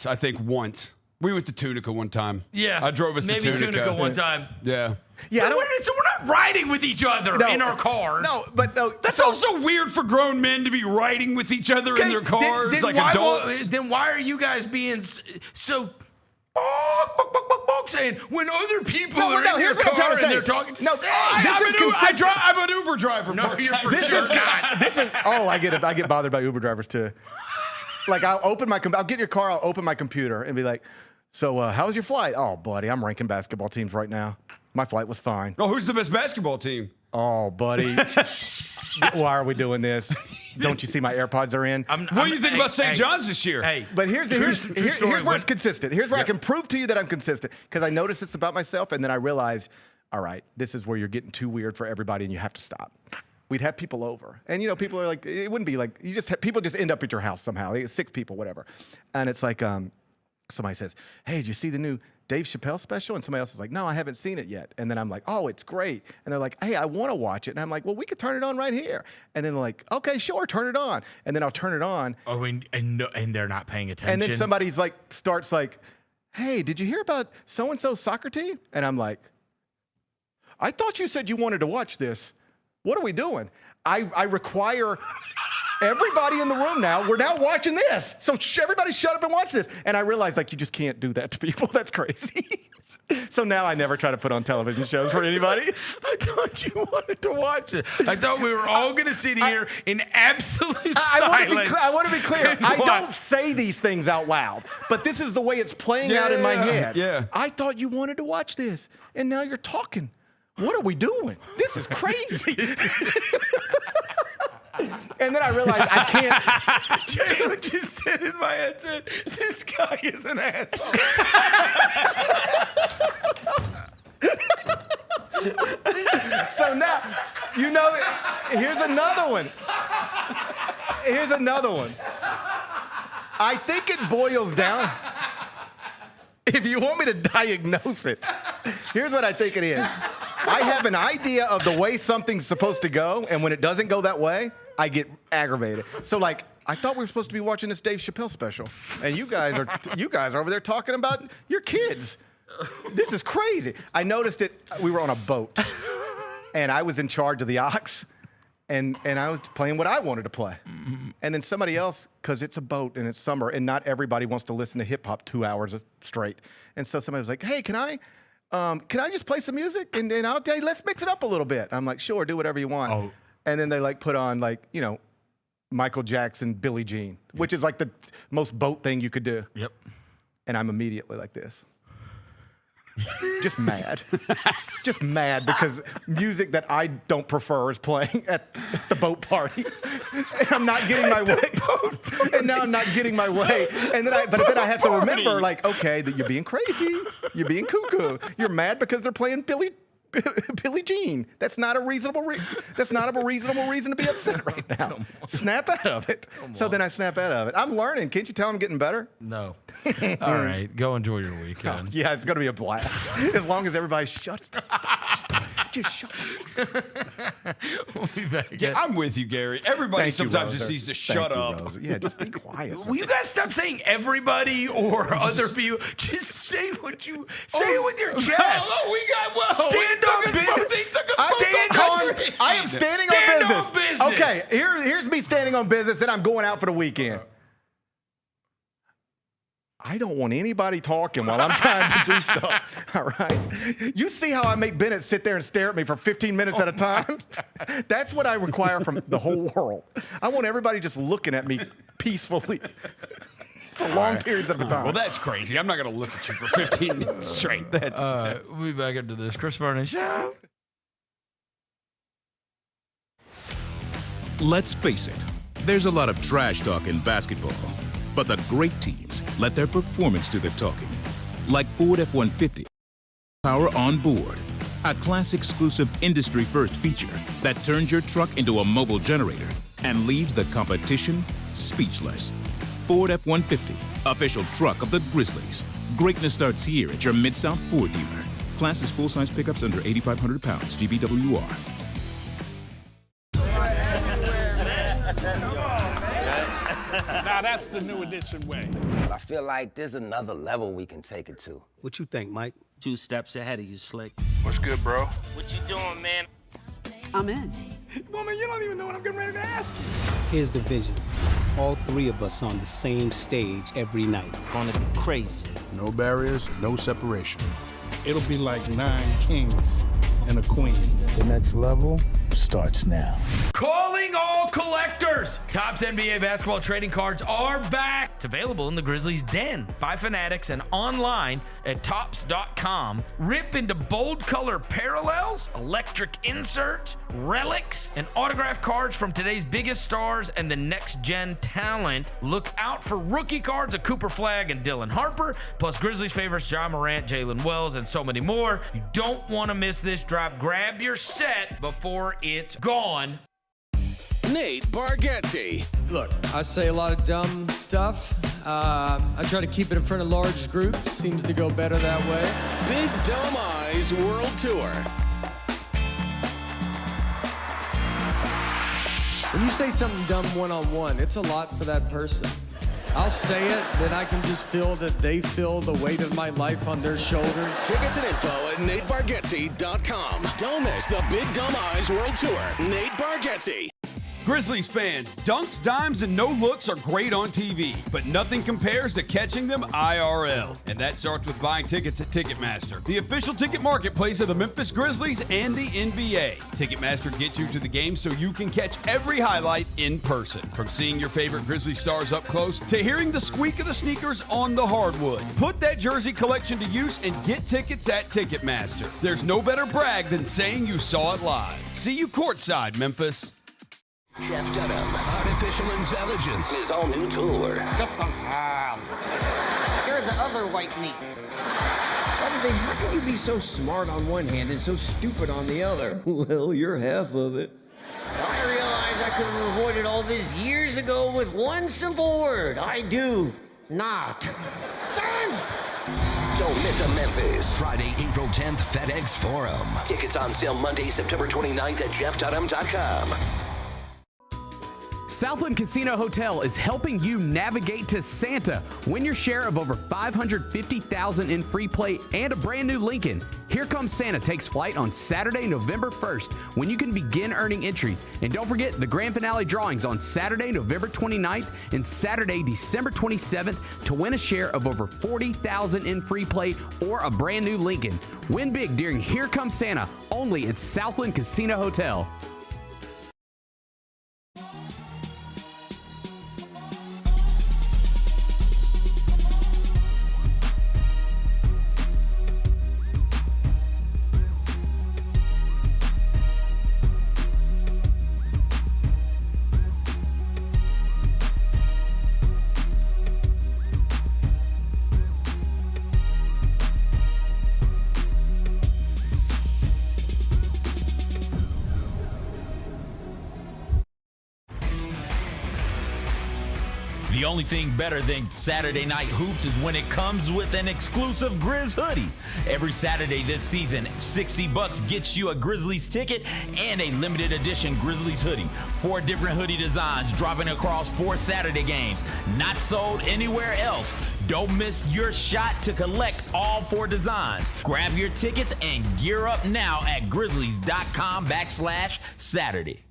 I think once. We went to Tunica one time. Yeah. I drove us to Tunica. Maybe Tunica one time. Yeah. Yeah. So we're not riding with each other in our cars. No, but no. That's also weird for grown men to be riding with each other in their cars like adults. Then why are you guys being so saying when other people are in your car and they're talking to I'm an Uber driver. No, you're for sure not. I get bothered by Uber drivers too. Like I'll get in your car, I'll open my computer and be like, so how was your flight? Oh, buddy, I'm ranking basketball teams right now. My flight was fine. Oh, who's the best basketball team? Oh, buddy. Why are we doing this? Don't you see my AirPods are in? What do you think about St. John's this year? Hey, but here's where it's consistent. Here's where I can prove to you that I'm consistent because I notice it's about myself and then I realize, all right, this is where you're getting too weird for everybody and you have to stop. We'd have people over. And, people are like, it wouldn't be like, people just end up at your house somehow. 6 people, whatever. And it's like, somebody says, hey, did you see the new Dave Chappelle special? And somebody else is like, no, I haven't seen it yet. And then I'm like, oh, it's great. And they're like, hey, I want to watch it. And I'm like, well, we could turn it on right here. And then they're like, okay, sure, turn it on. And then I'll turn it on. Oh, and they're not paying attention. And then somebody's like, starts like, hey, did you hear about so-and-so soccer team? And I'm like, I thought you said you wanted to watch this. What are we doing? I require everybody in the room now, we're now watching this. So everybody shut up and watch this. And I realized, like, you just can't do that to people. That's crazy. So now I never try to put on television shows for anybody. I thought you wanted to watch it. I thought we were all going to sit here in absolute silence. I want to be clear. I don't say these things out loud, but this is the way it's playing out in my head. Yeah. I thought you wanted to watch this, and now you're talking. What are we doing? This is crazy. And then I realized I can't. Jalen just said in my head, this guy is an asshole. So now, you know, here's another one. Here's another one. I think it boils down. If you want me to diagnose it, here's what I think it is. I have an idea of the way something's supposed to go, and when it doesn't go that way, I get aggravated. So, like, I thought we were supposed to be watching this Dave Chappelle special, and you guys are over there talking about your kids. This is crazy. I noticed it. We were on a boat, and I was in charge of the ox, and I was playing what I wanted to play. And then somebody else, because it's a boat and it's summer, and not everybody wants to listen to hip hop 2 hours straight. And so somebody was like, "Hey, can I just play some music? And then I'll tell you, let's mix it up a little bit." I'm like, "Sure, do whatever you want." Oh. And then they like put on like, you know, Michael Jackson, Billie Jean, which is like the most boat thing you could do. Yep. And I'm immediately like this. Just mad. Just mad because music that I don't prefer is playing at the boat party. And I'm not getting my way. And now I'm not getting my way. And then then I have to remember, like, okay, that you're being crazy. You're being cuckoo. You're mad because they're playing Billie Jean. That's not a reasonable reason to be upset right now. Snap out of it. So then I snap out of it. I'm learning. Can't you tell I'm getting better? No. All right. Go enjoy your weekend. Oh, yeah, it's going to be a blast. As long as everybody shuts up. Just shut up. We'll be back. Yeah, I'm with you, Gary. Everybody sometimes just needs to shut up. Rosa. Yeah, just be quiet. Will you guys stop saying everybody or other people? Just say what you say it with your chest. No, we got stand on business. I am standing on business. Okay, here's me standing on business, and I'm going out for the weekend. I don't want anybody talking while I'm trying to do stuff, all right? You see how I make Bennett sit there and stare at me for 15 minutes at a time? That's what I require from the whole world. I want everybody just looking at me peacefully for long periods of time. Well, that's crazy. I'm not going to look at you for 15 minutes straight. That's we'll be back into this Chris Vernon Show. Let's face it, there's a lot of trash talk in basketball. But the great teams let their performance do the talking. Like Ford F-150, Power on Board, a class-exclusive industry-first feature that turns your truck into a mobile generator and leaves the competition speechless. Ford F-150, official truck of the Grizzlies. Greatness starts here at your Mid-South Ford dealer. Class is full-size pickups under 8,500 pounds, GBWR. Now that's the new edition way. I feel like there's another level we can take it to. What you think, Mike? 2 steps ahead of you, Slick. What's good, bro? What you doing, man? I'm in. Woman, you don't even know what I'm getting ready to ask you. Here's the vision. All 3 of us on the same stage every night. Gonna be crazy. No barriers, no separation. It'll be like 9 kings and a queen. The next level starts now. Calling all collectors! Topps NBA basketball trading cards are back. It's available in the Grizzlies Den by Fanatics and online at Topps.com. Rip into bold color parallels, electric inserts, relics, and autographed cards from today's biggest stars and the next-gen talent. Look out for rookie cards of Cooper Flagg and Dillon Harper, plus Grizzlies favorites John Morant, Jalen Wells, and so many more. You don't want to miss this drop. Grab your set before it's gone. Nate Bargatze. Look, I say a lot of dumb stuff. I try to keep it in front of large groups. Seems to go better that way. Big Dumb Eyes World Tour. When you say something dumb one-on-one, it's a lot for that person. I'll say it, then I can just feel that they feel the weight of my life on their shoulders. Tickets and info at NateBargatze.com. Don't miss the Big Dumb Eyes World Tour. Nate Bargatze. Grizzlies fans, dunks, dimes, and no-looks are great on TV, but nothing compares to catching them IRL. And that starts with buying tickets at Ticketmaster, the official ticket marketplace of the Memphis Grizzlies and the NBA. Ticketmaster gets you to the game so you can catch every highlight in person. From seeing your favorite Grizzly stars up close to hearing the squeak of the sneakers on the hardwood. Put that jersey collection to use and get tickets at Ticketmaster. There's no better brag than saying you saw it live. See you courtside, Memphis. Jeff Dunham, Artificial Intelligence, his all-new tour. Just a hand. You're the other white meat. Ramsey, how can you be so smart on one hand and so stupid on the other? Well, you're half of it. I realize I could have avoided all this years ago with one simple word. I do not. Silence! Don't miss a Memphis. Friday, April 10th, FedEx Forum. Tickets on sale Monday, September 29th at jeffdunham.com. Southland Casino Hotel is helping you navigate to Santa. Win your share of over $550,000 in free play and a brand new Lincoln. Here Comes Santa takes flight on Saturday, November 1st, when you can begin earning entries. And don't forget the grand finale drawings on Saturday, November 29th and Saturday, December 27th to win a share of over $40,000 in free play or a brand new Lincoln. Win big during Here Comes Santa, only at Southland Casino Hotel. The only thing better than Saturday Night Hoops is when it comes with an exclusive Grizz hoodie. Every Saturday this season, $60 gets you a Grizzlies ticket and a limited edition Grizzlies hoodie. 4 different hoodie designs dropping across 4 Saturday games. Not sold anywhere else. Don't miss your shot to collect all 4 designs. Grab your tickets and gear up now at grizzlies.com/Saturday.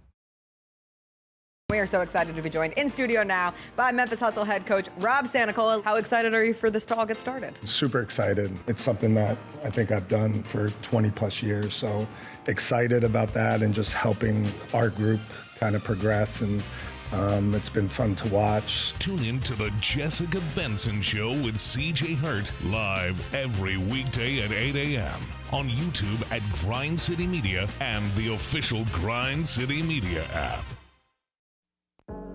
We are so excited to be joined in studio now by Memphis Hustle head coach Rob Santacola. How excited are you for this to all get started? Super excited. It's something that I think I've done for 20 plus years. So excited about that and just helping our group kind of progress. And it's been fun to watch. Tune in to the Jessica Benson Show with CJ Hurt live every weekday at 8 a.m. on YouTube at Grind City Media and the official Grind City Media app.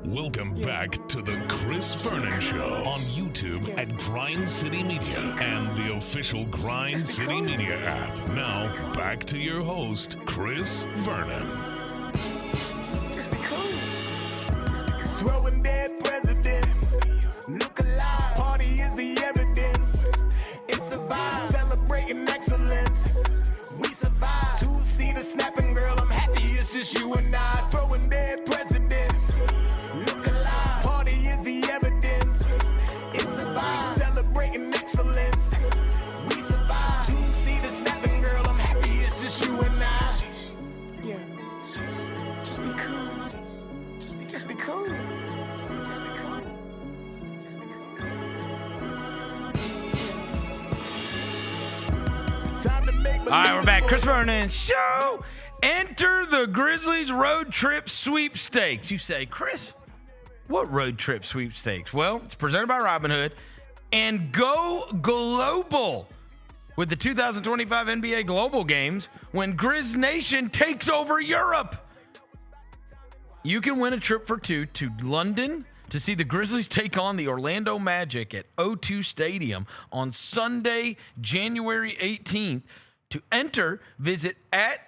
Welcome back to the Chris Vernon Show on YouTube at Grind City Media and the official Grind City Media app. Now, back to your host, Chris Vernon. Just be cool. Throwing dead presidents. Look alive. Party is the evidence. It's a vibe. Celebrating excellence. We survive. 2-seater snapping, girl. I'm happy it's just you and I. Throwing dead presidents. Look alive. Party is the evidence. It's a vibe. Celebrating excellence. We survive. 2-seater snapping, girl. I'm happy it's just you and I. Yeah. Just be cool. Just be cool. Just be cool. Just be cool. Time to make. All right, we're back. Chris Vernon Show. Enter the Grizzlies road trip sweepstakes. You say, Chris, what road trip sweepstakes? Well, it's presented by Robinhood. And go global with the 2025 NBA Global Games when Grizz Nation takes over Europe. You can win a trip for 2 to London to see the Grizzlies take on the Orlando Magic at O2 Stadium on Sunday, January 18th. To enter, visit at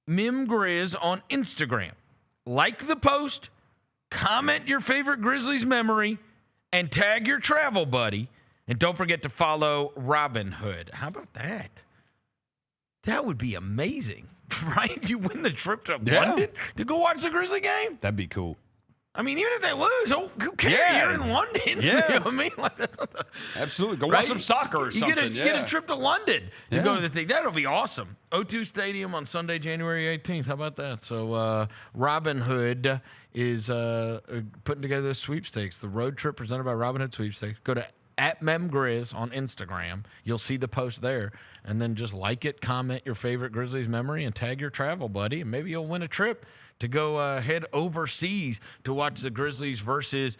MimGrizz on Instagram. Like the post, comment your favorite Grizzlies memory, and tag your travel buddy. And don't forget to follow Robinhood. How about that? That would be amazing, right? You win the trip to London to go watch the Grizzly game? That'd be cool. I mean, even if they lose, who cares? Yeah. You're in London. Yeah. You know what I mean? Like, that's not Absolutely. Go right? watch some soccer or something. You get a trip to London to Yeah. go to the thing. That'll be awesome. O2 Stadium on Sunday, January 18th. How about that? So Robin Hood is putting together sweepstakes. The road trip presented by Robin Hood Sweepstakes. Go to @MemGrizz on Instagram. You'll see the post there. And then just like it, comment your favorite Grizzlies memory, and tag your travel buddy. And maybe you'll win a trip to go head overseas to watch the Grizzlies versus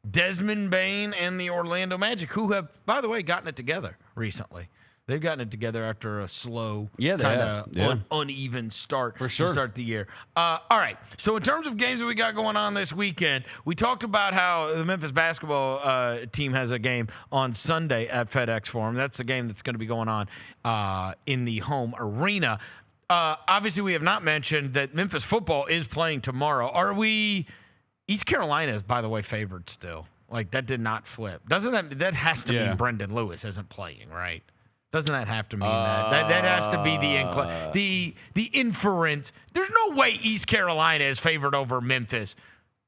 Desmond Bain and the Orlando Magic, who have, by the way, gotten it together recently. They've gotten it together after a slow, kind of uneven start to start the year. All right. So in terms of games that we got going on this weekend, we talked about how the Memphis basketball team has a game on Sunday at FedEx Forum. That's the game that's going to be going on in the home arena. Obviously, we have not mentioned that Memphis football is playing tomorrow. Are we? East Carolina is, by the way, favored still. Like, that did not flip. Doesn't that has to mean Brendan Lewis isn't playing, right? Doesn't that have to mean that? That has to be the inference. There's no way East Carolina is favored over Memphis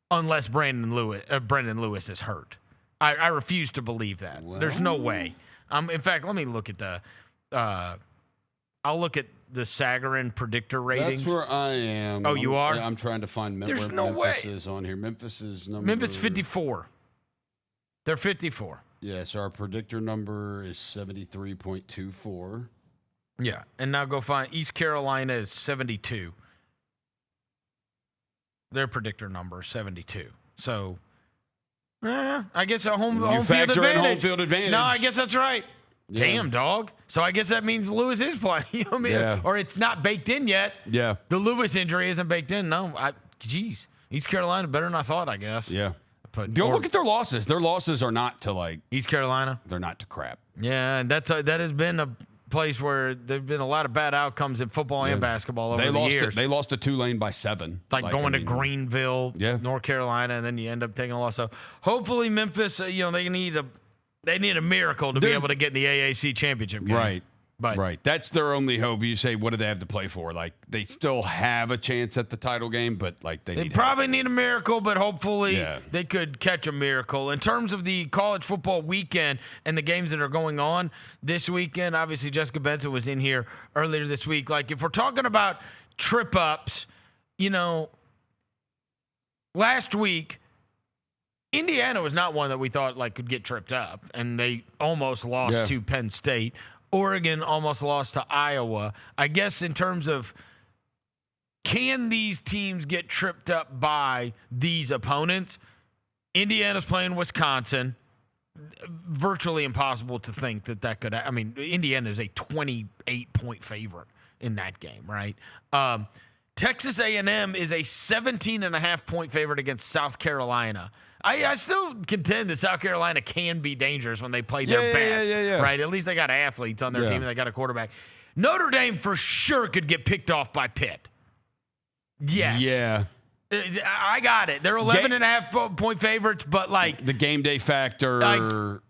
unless Brendan Lewis is hurt. I refuse to believe that. Well, there's no way. In fact, let me look at the. I'll look at the Sagarin predictor ratings. That's where I am. Oh, you are? I'm trying to find There's where no Memphis way. is on here. Memphis is number. Memphis 54. They're 54. Yeah, so our predictor number is 73.24. Yeah, and now go find East Carolina is 72. Their predictor number is 72. So, I guess a home field advantage. Home field advantage. No, I guess that's right. Yeah. Damn, dog. So I guess that means Lewis is playing. You know what I mean? Yeah. Or it's not baked in yet. Yeah. The Lewis injury isn't baked in. No, geez. East Carolina better than I thought, I guess. Yeah. Go look at their losses. Their losses are not to like East Carolina. They're not to crap. Yeah, and that has been a place where there've been a lot of bad outcomes in football and basketball over the years. They lost to Tulane by 7. It's like going to Greenville, North Carolina, and then you end up taking a loss. So hopefully Memphis, they need a miracle to be able to get in the AAC championship game. Right. Right. That's their only hope. You say, what do they have to play for? Like, they still have a chance at the title game, but like they probably need a miracle, but hopefully they could catch a miracle. In terms of the college football weekend and the games that are going on this weekend, obviously Jessica Benson was in here earlier this week. Like, if we're talking about trip ups, last week, Indiana was not one that we thought like could get tripped up, and they almost lost to Penn State. Oregon almost lost to Iowa. I guess in terms of can these teams get tripped up by these opponents? Indiana's playing Wisconsin. Virtually impossible to think that could. I mean, Indiana is a 28-point favorite in that game, right? Texas A&M is a 17.5-point favorite against South Carolina. I still contend that South Carolina can be dangerous when they play their best, right? At least they got athletes on their team and they got a quarterback. Notre Dame for sure could get picked off by Pitt. Yes. Yeah. I got it. They're 11.5-point favorites, but like the game day factor.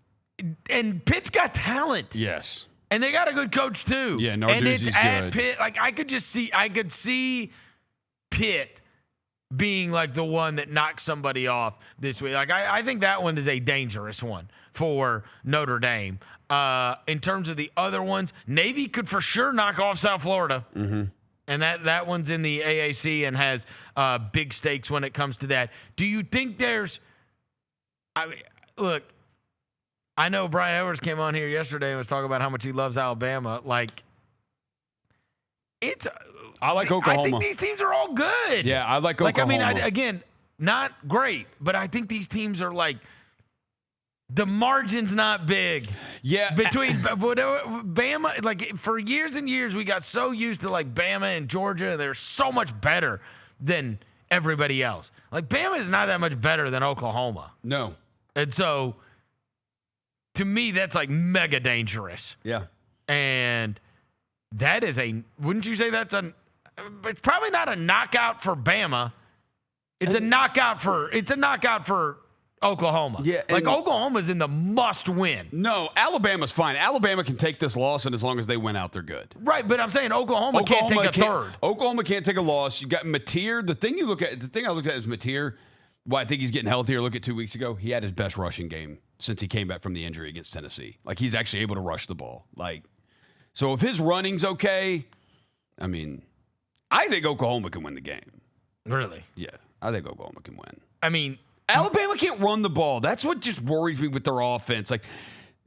And Pitt's got talent. Yes. And they got a good coach too. Yeah, Narduzzi's and it's at good. Pitt. Like I could see Pitt being like the one that knocks somebody off this week. Like I think that one is a dangerous one for Notre Dame. In terms of the other ones, Navy could for sure knock off South Florida. Mm-hmm. And that one's in the AAC and has big stakes when it comes to that. Do you think there's look, I know Brian Edwards came on here yesterday and was talking about how much he loves Alabama. Like, I like Oklahoma. I think these teams are all good. Yeah, I like Oklahoma. Like, again, not great, but I think these teams are like, the margin's not big. Yeah. Between Bama, like for years and years, we got so used to like Bama and Georgia. They're so much better than everybody else. Like Bama is not that much better than Oklahoma. No. And so, to me, that's like mega dangerous. Yeah. And that is wouldn't you say it's probably not a knockout for Bama. It's a knockout for Oklahoma. Yeah, like Oklahoma's in the must win. No, Alabama's fine. Alabama can take this loss, and as long as they win out, they're good. Right, but I'm saying Oklahoma can't take a third. Oklahoma can't take a loss. You got Mateer. The thing I look at is Mateer. why I think he's getting healthier. Look at 2 weeks ago. He had his best rushing game since he came back from the injury against Tennessee. Like, he's actually able to rush the ball. Like, so if his running's okay, I mean, I think Oklahoma can win the game. Really? Yeah, I think Oklahoma can win. I mean, Alabama can't run the ball. That's what just worries me with their offense. Like,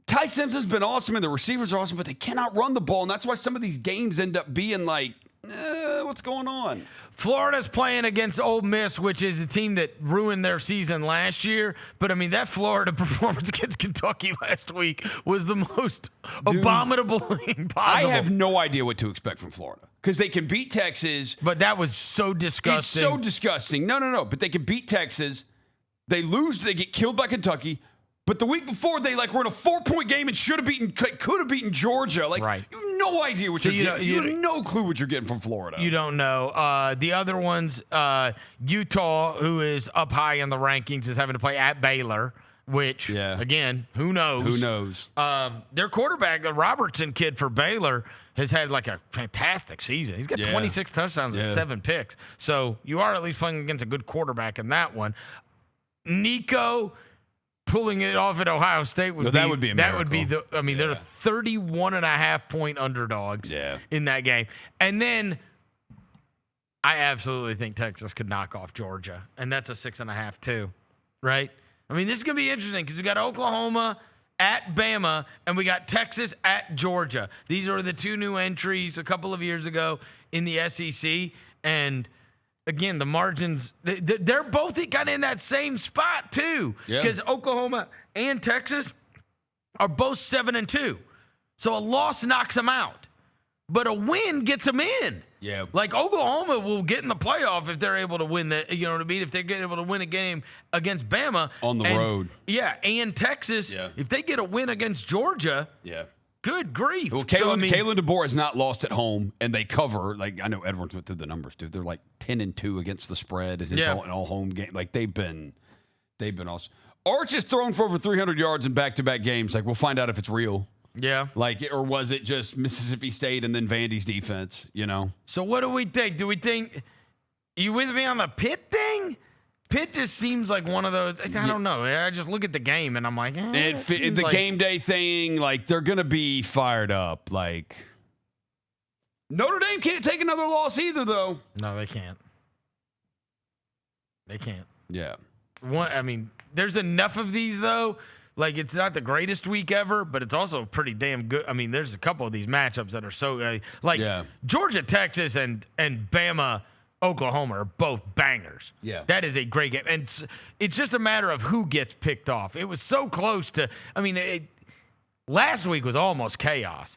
Ty Simpson's been awesome and the receivers are awesome, but they cannot run the ball. And that's why some of these games end up being like, what's going on? Florida's playing against Ole Miss, which is the team that ruined their season last year. But, I mean, that Florida performance against Kentucky last week was the most abominable thing possible. I have no idea what to expect from Florida because they can beat Texas. But that was so disgusting. It's so disgusting. No. But they can beat Texas. They lose. They get killed by Kentucky. But the week before, they were in a 4-point game and could have beaten Georgia. Like, right. You have no idea what you're getting. You have no clue what you're getting from Florida. You don't know. The other ones, Utah, who is up high in the rankings, is having to play at Baylor, which, again, who knows? Who knows? Their quarterback, the Robertson kid for Baylor, has had like a fantastic season. He's got 26 touchdowns and 7 picks. So you are at least playing against a good quarterback in that one. Nico pulling it off at Ohio State would be a miracle. That would be they're 31.5-point underdogs in that game. And then I absolutely think Texas could knock off Georgia. And that's a 6.5 too. Right? I mean, this is going to be interesting because we got Oklahoma at Bama and we got Texas at Georgia. These are the two new entries a couple of years ago in the SEC. And again, the margins, they're both kind of in that same spot, too. Because Oklahoma and Texas are both 7-2. So a loss knocks them out. But a win gets them in. Yeah. Like, Oklahoma will get in the playoff if they're able to win the, you know what I mean? If they're able to win a game against Bama. On the road. Yeah. And Texas, if they get a win against Georgia. Yeah. Good grief. Well, Kalen DeBoer has not lost at home, and they cover. Like, I know Edwards went through the numbers, dude. They're like 10-2 against the spread in all home game. Like, they've been awesome. Arch is thrown for over 300 yards in back-to-back games. Like, we'll find out if it's real. Yeah. Like, or was it just Mississippi State and then Vandy's defense, you know? So what do we think? Do we think – you with me on the Pitt thing? Pitt just seems like one of those. I don't know. I just look at the game and I'm like, the game day thing, like, they're going to be fired up. Like, Notre Dame can't take another loss either, though. No, they can't. They can't. Yeah. There's enough of these, though. Like, it's not the greatest week ever, but it's also pretty damn good. I mean, there's a couple of these matchups that are so Georgia, Texas, and Bama, Oklahoma are both bangers. Yeah. That is a great game. And it's just a matter of who gets picked off. It was so close to – last week was almost chaos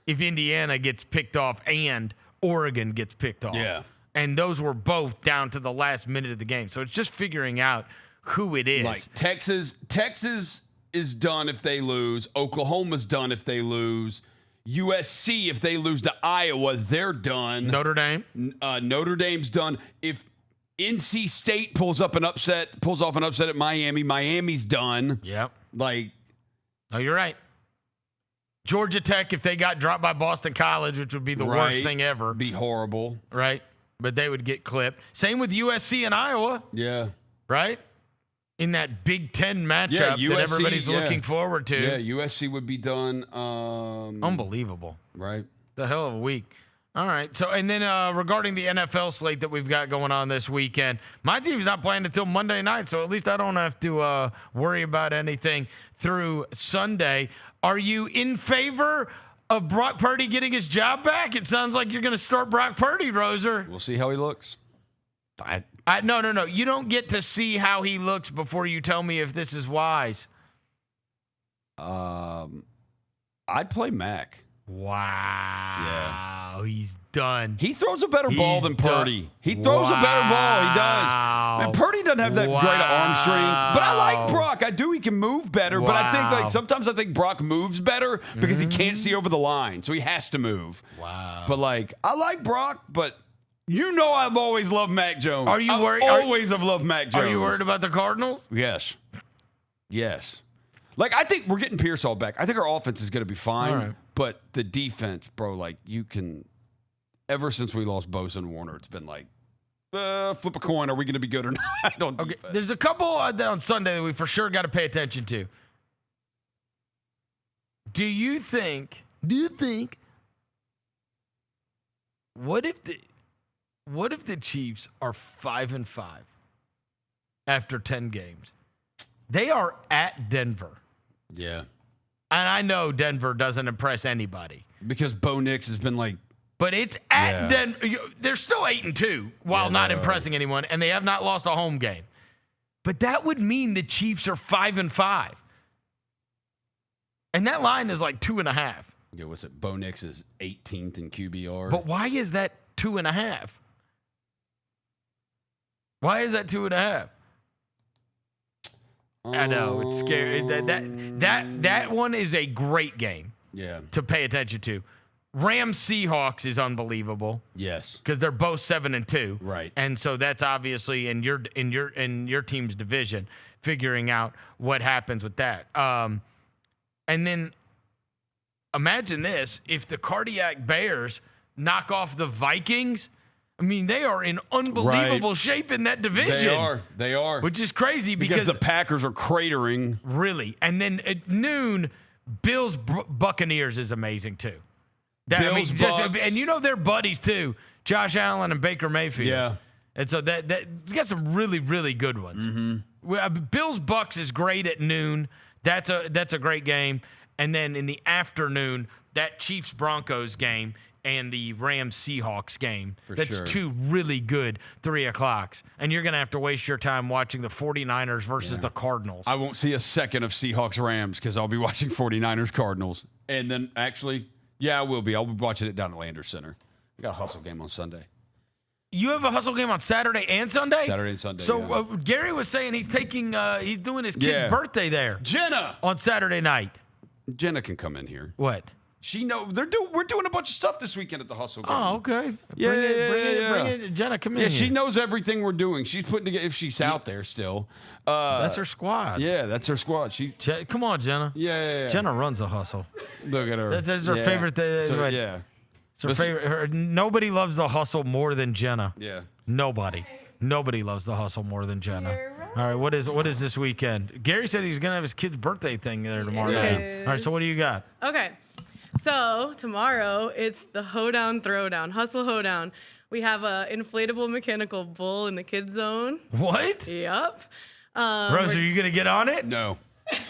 if Indiana gets picked off and Oregon gets picked off. Yeah. And those were both down to the last minute of the game. So it's just figuring out who it is. Like, Texas is done if they lose. Oklahoma's done if they lose. USC, if they lose to Iowa, they're done. Notre Dame? Notre Dame's done. If NC State pulls off an upset at Miami, Miami's done. Yep. Like, oh, you're right. Georgia Tech, if they got dropped by Boston College, which would be the worst thing ever. Be horrible. Right? But they would get clipped. Same with USC and Iowa. Yeah. Right? In that Big Ten matchup USC, that everybody's looking forward to. Yeah, USC would be done. Unbelievable. Right. The hell of a week. All right. So, and then regarding the NFL slate that we've got going on this weekend, my team's not playing until Monday night, so at least I don't have to worry about anything through Sunday. Are you in favor of Brock Purdy getting his job back? It sounds like you're going to start Brock Purdy, Roser. We'll see how he looks. No. You don't get to see how he looks before you tell me if this is wise. I'd play Mac. Wow. Yeah. He's done. He throws a better ball than Purdy. He throws a better ball. He does. And Purdy doesn't have that great arm strength. But I like Brock. I do. He can move better. But I think sometimes I think Brock moves better because he can't see over the line. So he has to move. Wow. But I like Brock, but you know I've always loved Mac Jones. Are you worried? Always have loved Mac Jones. Are you worried about the Cardinals? Yes. Like, I think we're getting Pearsall back. I think our offense is going to be fine. All right. But the defense, bro, like, you can – ever since we lost Bosa and Warner, it's been like, flip a coin. Are we going to be good or not on defense? There's a couple on Sunday that we for sure got to pay attention to. Do you think? What if the Chiefs are 5-5 after 10 games? They are at Denver. Yeah. And I know Denver doesn't impress anybody. Because Bo Nix has been like... But it's at Denver. They're still 8-2 while not impressing anyone, and they have not lost a home game. But that would mean the Chiefs are 5-5. And that line is like 2.5. Yeah, what's it? Bo Nix is 18th in QBR. But why is that 2.5? Why is that 2.5? I know it's scary. That one is a great game. Yeah. To pay attention to. Rams Seahawks is unbelievable. Yes. Because they're both 7-2. Right. And so that's obviously in your team's division, figuring out what happens with that. And then imagine this: if the Cardiac Bears knock off the Vikings, I mean, they are in unbelievable shape in that division. They are. Which is crazy because the Packers are cratering. Really. And then at noon, Bills Buccaneers is amazing too. Bills, Bucks. And you know they're buddies too, Josh Allen and Baker Mayfield. Yeah. And so that you got some really, really good ones. Mm-hmm. Bills Bucks is great at noon. That's a great game. And then in the afternoon, that Chiefs Broncos game and the Rams Seahawks game. That's two really good 3 o'clocks. And you're going to have to waste your time watching the 49ers versus the Cardinals. I won't see a second of Seahawks Rams because I'll be watching 49ers Cardinals. And then actually, I will be. I'll be watching it down at Landers Center. We got a hustle game on Sunday. You have a hustle game on Saturday and Sunday? Saturday and Sunday. So Gary was saying he's doing his kid's birthday there. Jena on Saturday night. Jena can come in here. What? We're doing a bunch of stuff this weekend at the hustle game. Oh, okay. Bring it. Jena, come in. Yeah, she knows everything we're doing. She's putting together if she's out there still. That's her squad. Yeah, that's her squad. Come on, Jena. Yeah. Jena runs a hustle. Look at her. That's her favorite thing. So, It's her favorite. Nobody loves the hustle more than Jena. Yeah. Nobody loves the hustle more than Jena. All right, what is this weekend? Gary said he's gonna have his kid's birthday thing there tomorrow night. All right, so what do you got? Okay, so tomorrow it's the Hoedown Throwdown, Hustle Hoedown. We have a inflatable mechanical bull in the kids zone. What? Yep. Rose, are you gonna get on it? No.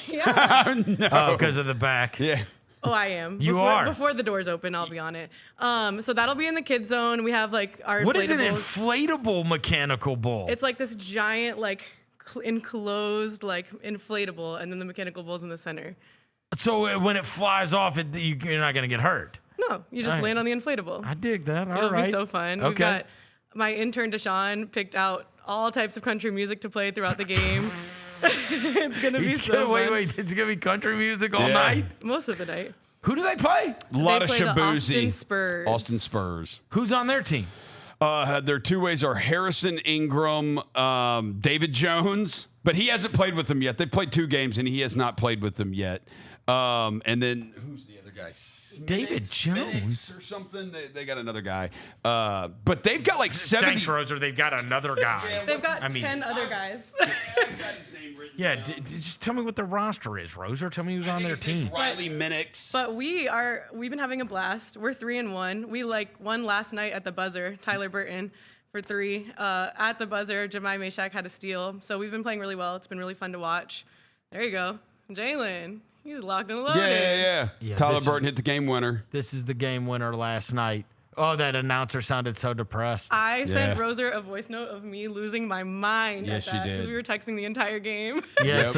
Yeah. No. Oh, because of the back. Yeah. Oh, I am. You are. Before the doors open, I'll be on it. So that'll be in the kids zone. We have like our What is an inflatables. inflatable mechanical bull? It's like this giant, like enclosed, like inflatable, and then the mechanical bull's in the center. So when it flies off, you're not gonna get hurt. No, you just land on the inflatable. I dig that. It'll All right. be so fun. Okay. We've got my intern Deshaun picked out all types of country music to play throughout the game. It's gonna be so fun. Wait. It's gonna be country music all night. Most of the night. Who do they play? A lot of They play the Shabuzi. Austin Spurs. Who's on their team? Their two ways are Harrison Ingram, David Jones, but he hasn't played with them yet. They've played 2 games and he has not played with them yet. And then who's the other guy? David Jones or something. They got another guy. But they've got like 70. Thanks, Roser. They've got another guy. They've got 10 other guys. Yeah, just tell me what the roster is, Roser. Tell me who's on their team. Riley Minix. But we've been having a blast. We're 3-1. We won last night at the buzzer. Tyler Burton for 3. At the buzzer, Jemai Meshack had a steal. So we've been playing really well. It's been really fun to watch. There you go. Jalen. He's locked and loaded. Yeah. Tyler Burton hit the game winner. This is the game winner last night. Oh, that announcer sounded so depressed. I sent Roser a voice note of me losing my mind at that. she did. Because we were texting the entire game. Yeah,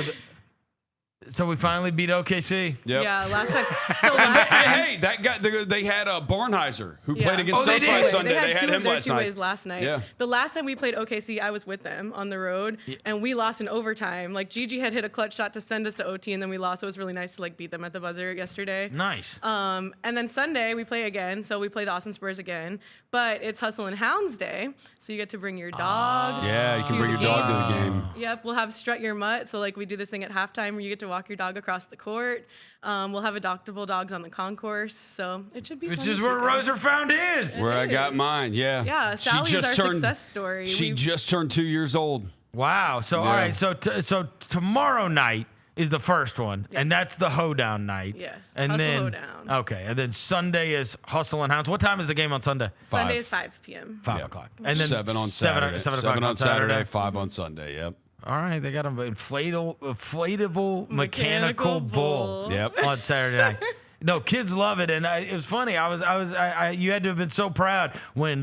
so we finally beat OKC. Yep. Yeah, last time. So last time. Hey, that guy, they had Barnheiser who played against they us did. last Sunday. They had him last night. two-ways last night. Yeah. The last time we played OKC, I was with them on the road, and we lost in overtime. Like, Gigi had hit a clutch shot to send us to OT, and then we lost. So it was really nice to, beat them at the buzzer yesterday. Nice. And then Sunday, we play again. So we play the Austin Spurs again. But it's Hustle and Hounds Day, so you get to bring your dog. Yeah, you can bring your dog to the game. Yep, we'll have Strut Your Mutt. So, we do this thing at halftime where you get to to walk your dog across the court. We'll have adoptable dogs on the concourse, so it should be Which fun is this where weekend. Roser Found is. Where I got mine, yeah. Yeah, Sally's our success story. She just turned 2 years old. Wow. So, all right. So tomorrow night is the first one, and that's the hoedown night. Yes, and Hustle then Hoedown. Okay, and then Sunday is Hustle and Hounds. What time is the game on Sunday? Sunday is 5 p.m. 5 o'clock. And then 7 on Saturday. 7 7 o'clock on Saturday, 5 on Sunday. Yep. All right, they got an inflatable mechanical bull. Yep. On Saturday night. No, kids love it, and it was funny. You had to have been so proud when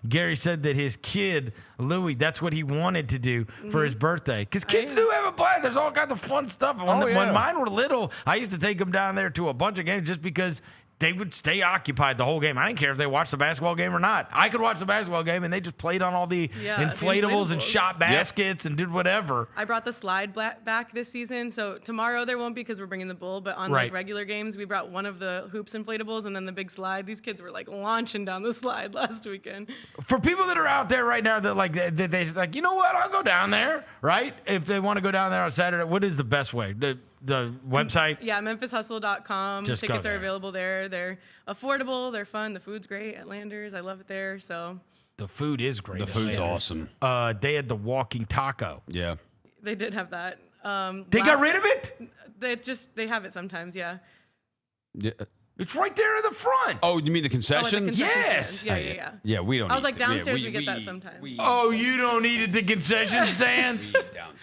Gary said that his kid Louis, that's what he wanted to do for his birthday. Because kids do have a blast. There's all kinds of fun stuff. When mine were little, I used to take them down there to a bunch of games just because they would stay occupied the whole game. I didn't care if they watched the basketball game or not. I could watch the basketball game, and they just played on all the inflatables and shot baskets and did whatever. I brought the slide back this season, so tomorrow there won't be because we're bringing the bull, but on like regular games, we brought one of the hoops inflatables and then the big slide. These kids were like launching down the slide last weekend. For people that are out there right now that they like, you know what, I'll go down there, right? If they want to go down there on Saturday, what is the best way? The website? Yeah, memphishustle.com. Just go Tickets there. are available there. They're affordable. They're fun. The food's great at Landers. I love it there. So The food is great. The food's awesome. They had the walking taco. Yeah. they did have that. They got rid of it? They have it sometimes, yeah. Yeah. It's right there in the front. Oh, you mean the concessions? Oh, at the concession Yes. stand. Yeah. Yeah, we don't. I was eat like, it. downstairs we get that sometimes. Oh, you don't eat at the concession stand?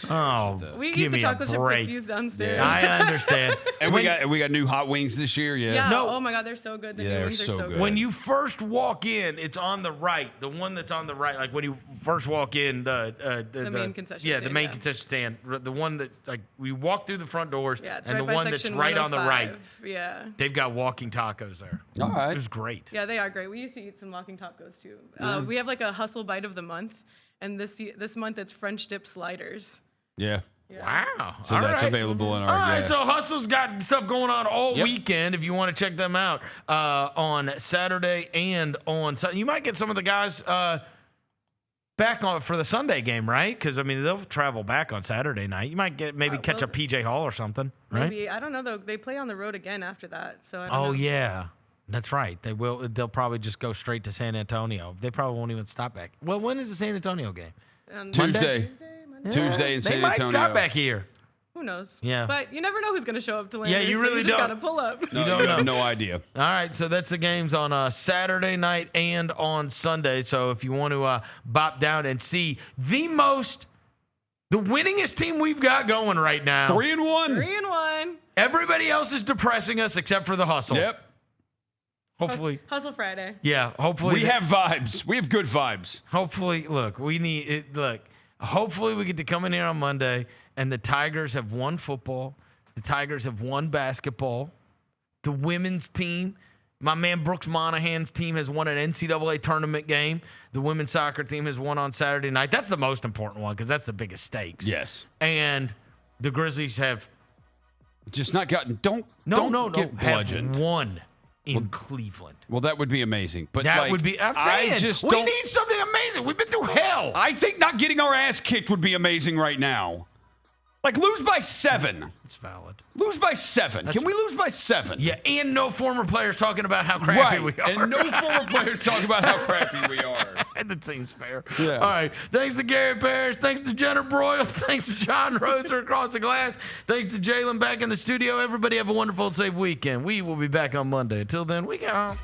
Oh, We eat give the me chocolate a chip break. cookies downstairs. I understand. And we got new hot wings this year. Yeah. Yeah. No. Oh my God, they're so good. The Yeah, new they're ones are so so good. When you first walk in, it's on the right. The one that's on the right, like when you first walk in, the main concession Yeah, stand, the main yeah. concession stand. The one that like we walk through the front doors, Yeah, it's and right the by one that's section right on the right. 105. Yeah. They've got walking tacos there. All right. It was great. Yeah, they are great. We used to eat some walking tacos too. Mm. We have like a hustle bite of the month, and this month it's French dip sliders. Yeah. Wow. So All that's right. available in our. All right, yeah. so Hustle's got stuff going on all weekend if you want to check them out on Saturday and on Sunday. You might get some of the guys back on for the Sunday game, right? Because, I mean, they'll travel back on Saturday night. You might get catch a PJ Hall or something, right? Maybe, I don't know though. They play on the road again after that, so I don't know. Oh, yeah. That's right. They will. They'll probably just go straight to San Antonio. They probably won't even stop back. Well, when is the San Antonio game? Tuesday. Yeah. Tuesday in San They might Antonio. stop back here. Who knows? Yeah. But you never know who's going to show up to Landers. Yeah, you so really you just don't. gotta pull up. You don't know. have no idea. All right, so that's the games on Saturday night and on Sunday. So if you want to bop down and see the winningest team we've got going right now. 3-1. 3-1. Everybody else is depressing us except for the Hustle. Yep. Hopefully. Hustle Friday. Yeah, hopefully. We have vibes. We have good vibes. Hopefully, look, we need it. Look, hopefully we get to come in here on Monday and the Tigers have won football. The Tigers have won basketball. The women's team, my man Brooks Monahan's team has won an NCAA tournament game. The women's soccer team has won on Saturday night. That's the most important one because that's the biggest stakes. Yes. And the Grizzlies have just not gotten. Don't get bludgeoned. Have won in Cleveland. Well, that would be amazing. But that like, would be. I'm saying, I just we don't need something amazing. We've been through hell. I think not getting our ass kicked would be amazing right now. Like lose by 7. It's valid. Lose by 7. Can we lose by 7? Yeah, and no former players talking about how crappy we are. And no former players talking about how crappy we are. That seems fair. Yeah. All right. Thanks to Gary Parrish. Thanks to Jena Broyles. Thanks to John Roser across the glass. Thanks to Jalen back in the studio. Everybody have a wonderful and safe weekend. We will be back on Monday. Until then, we go.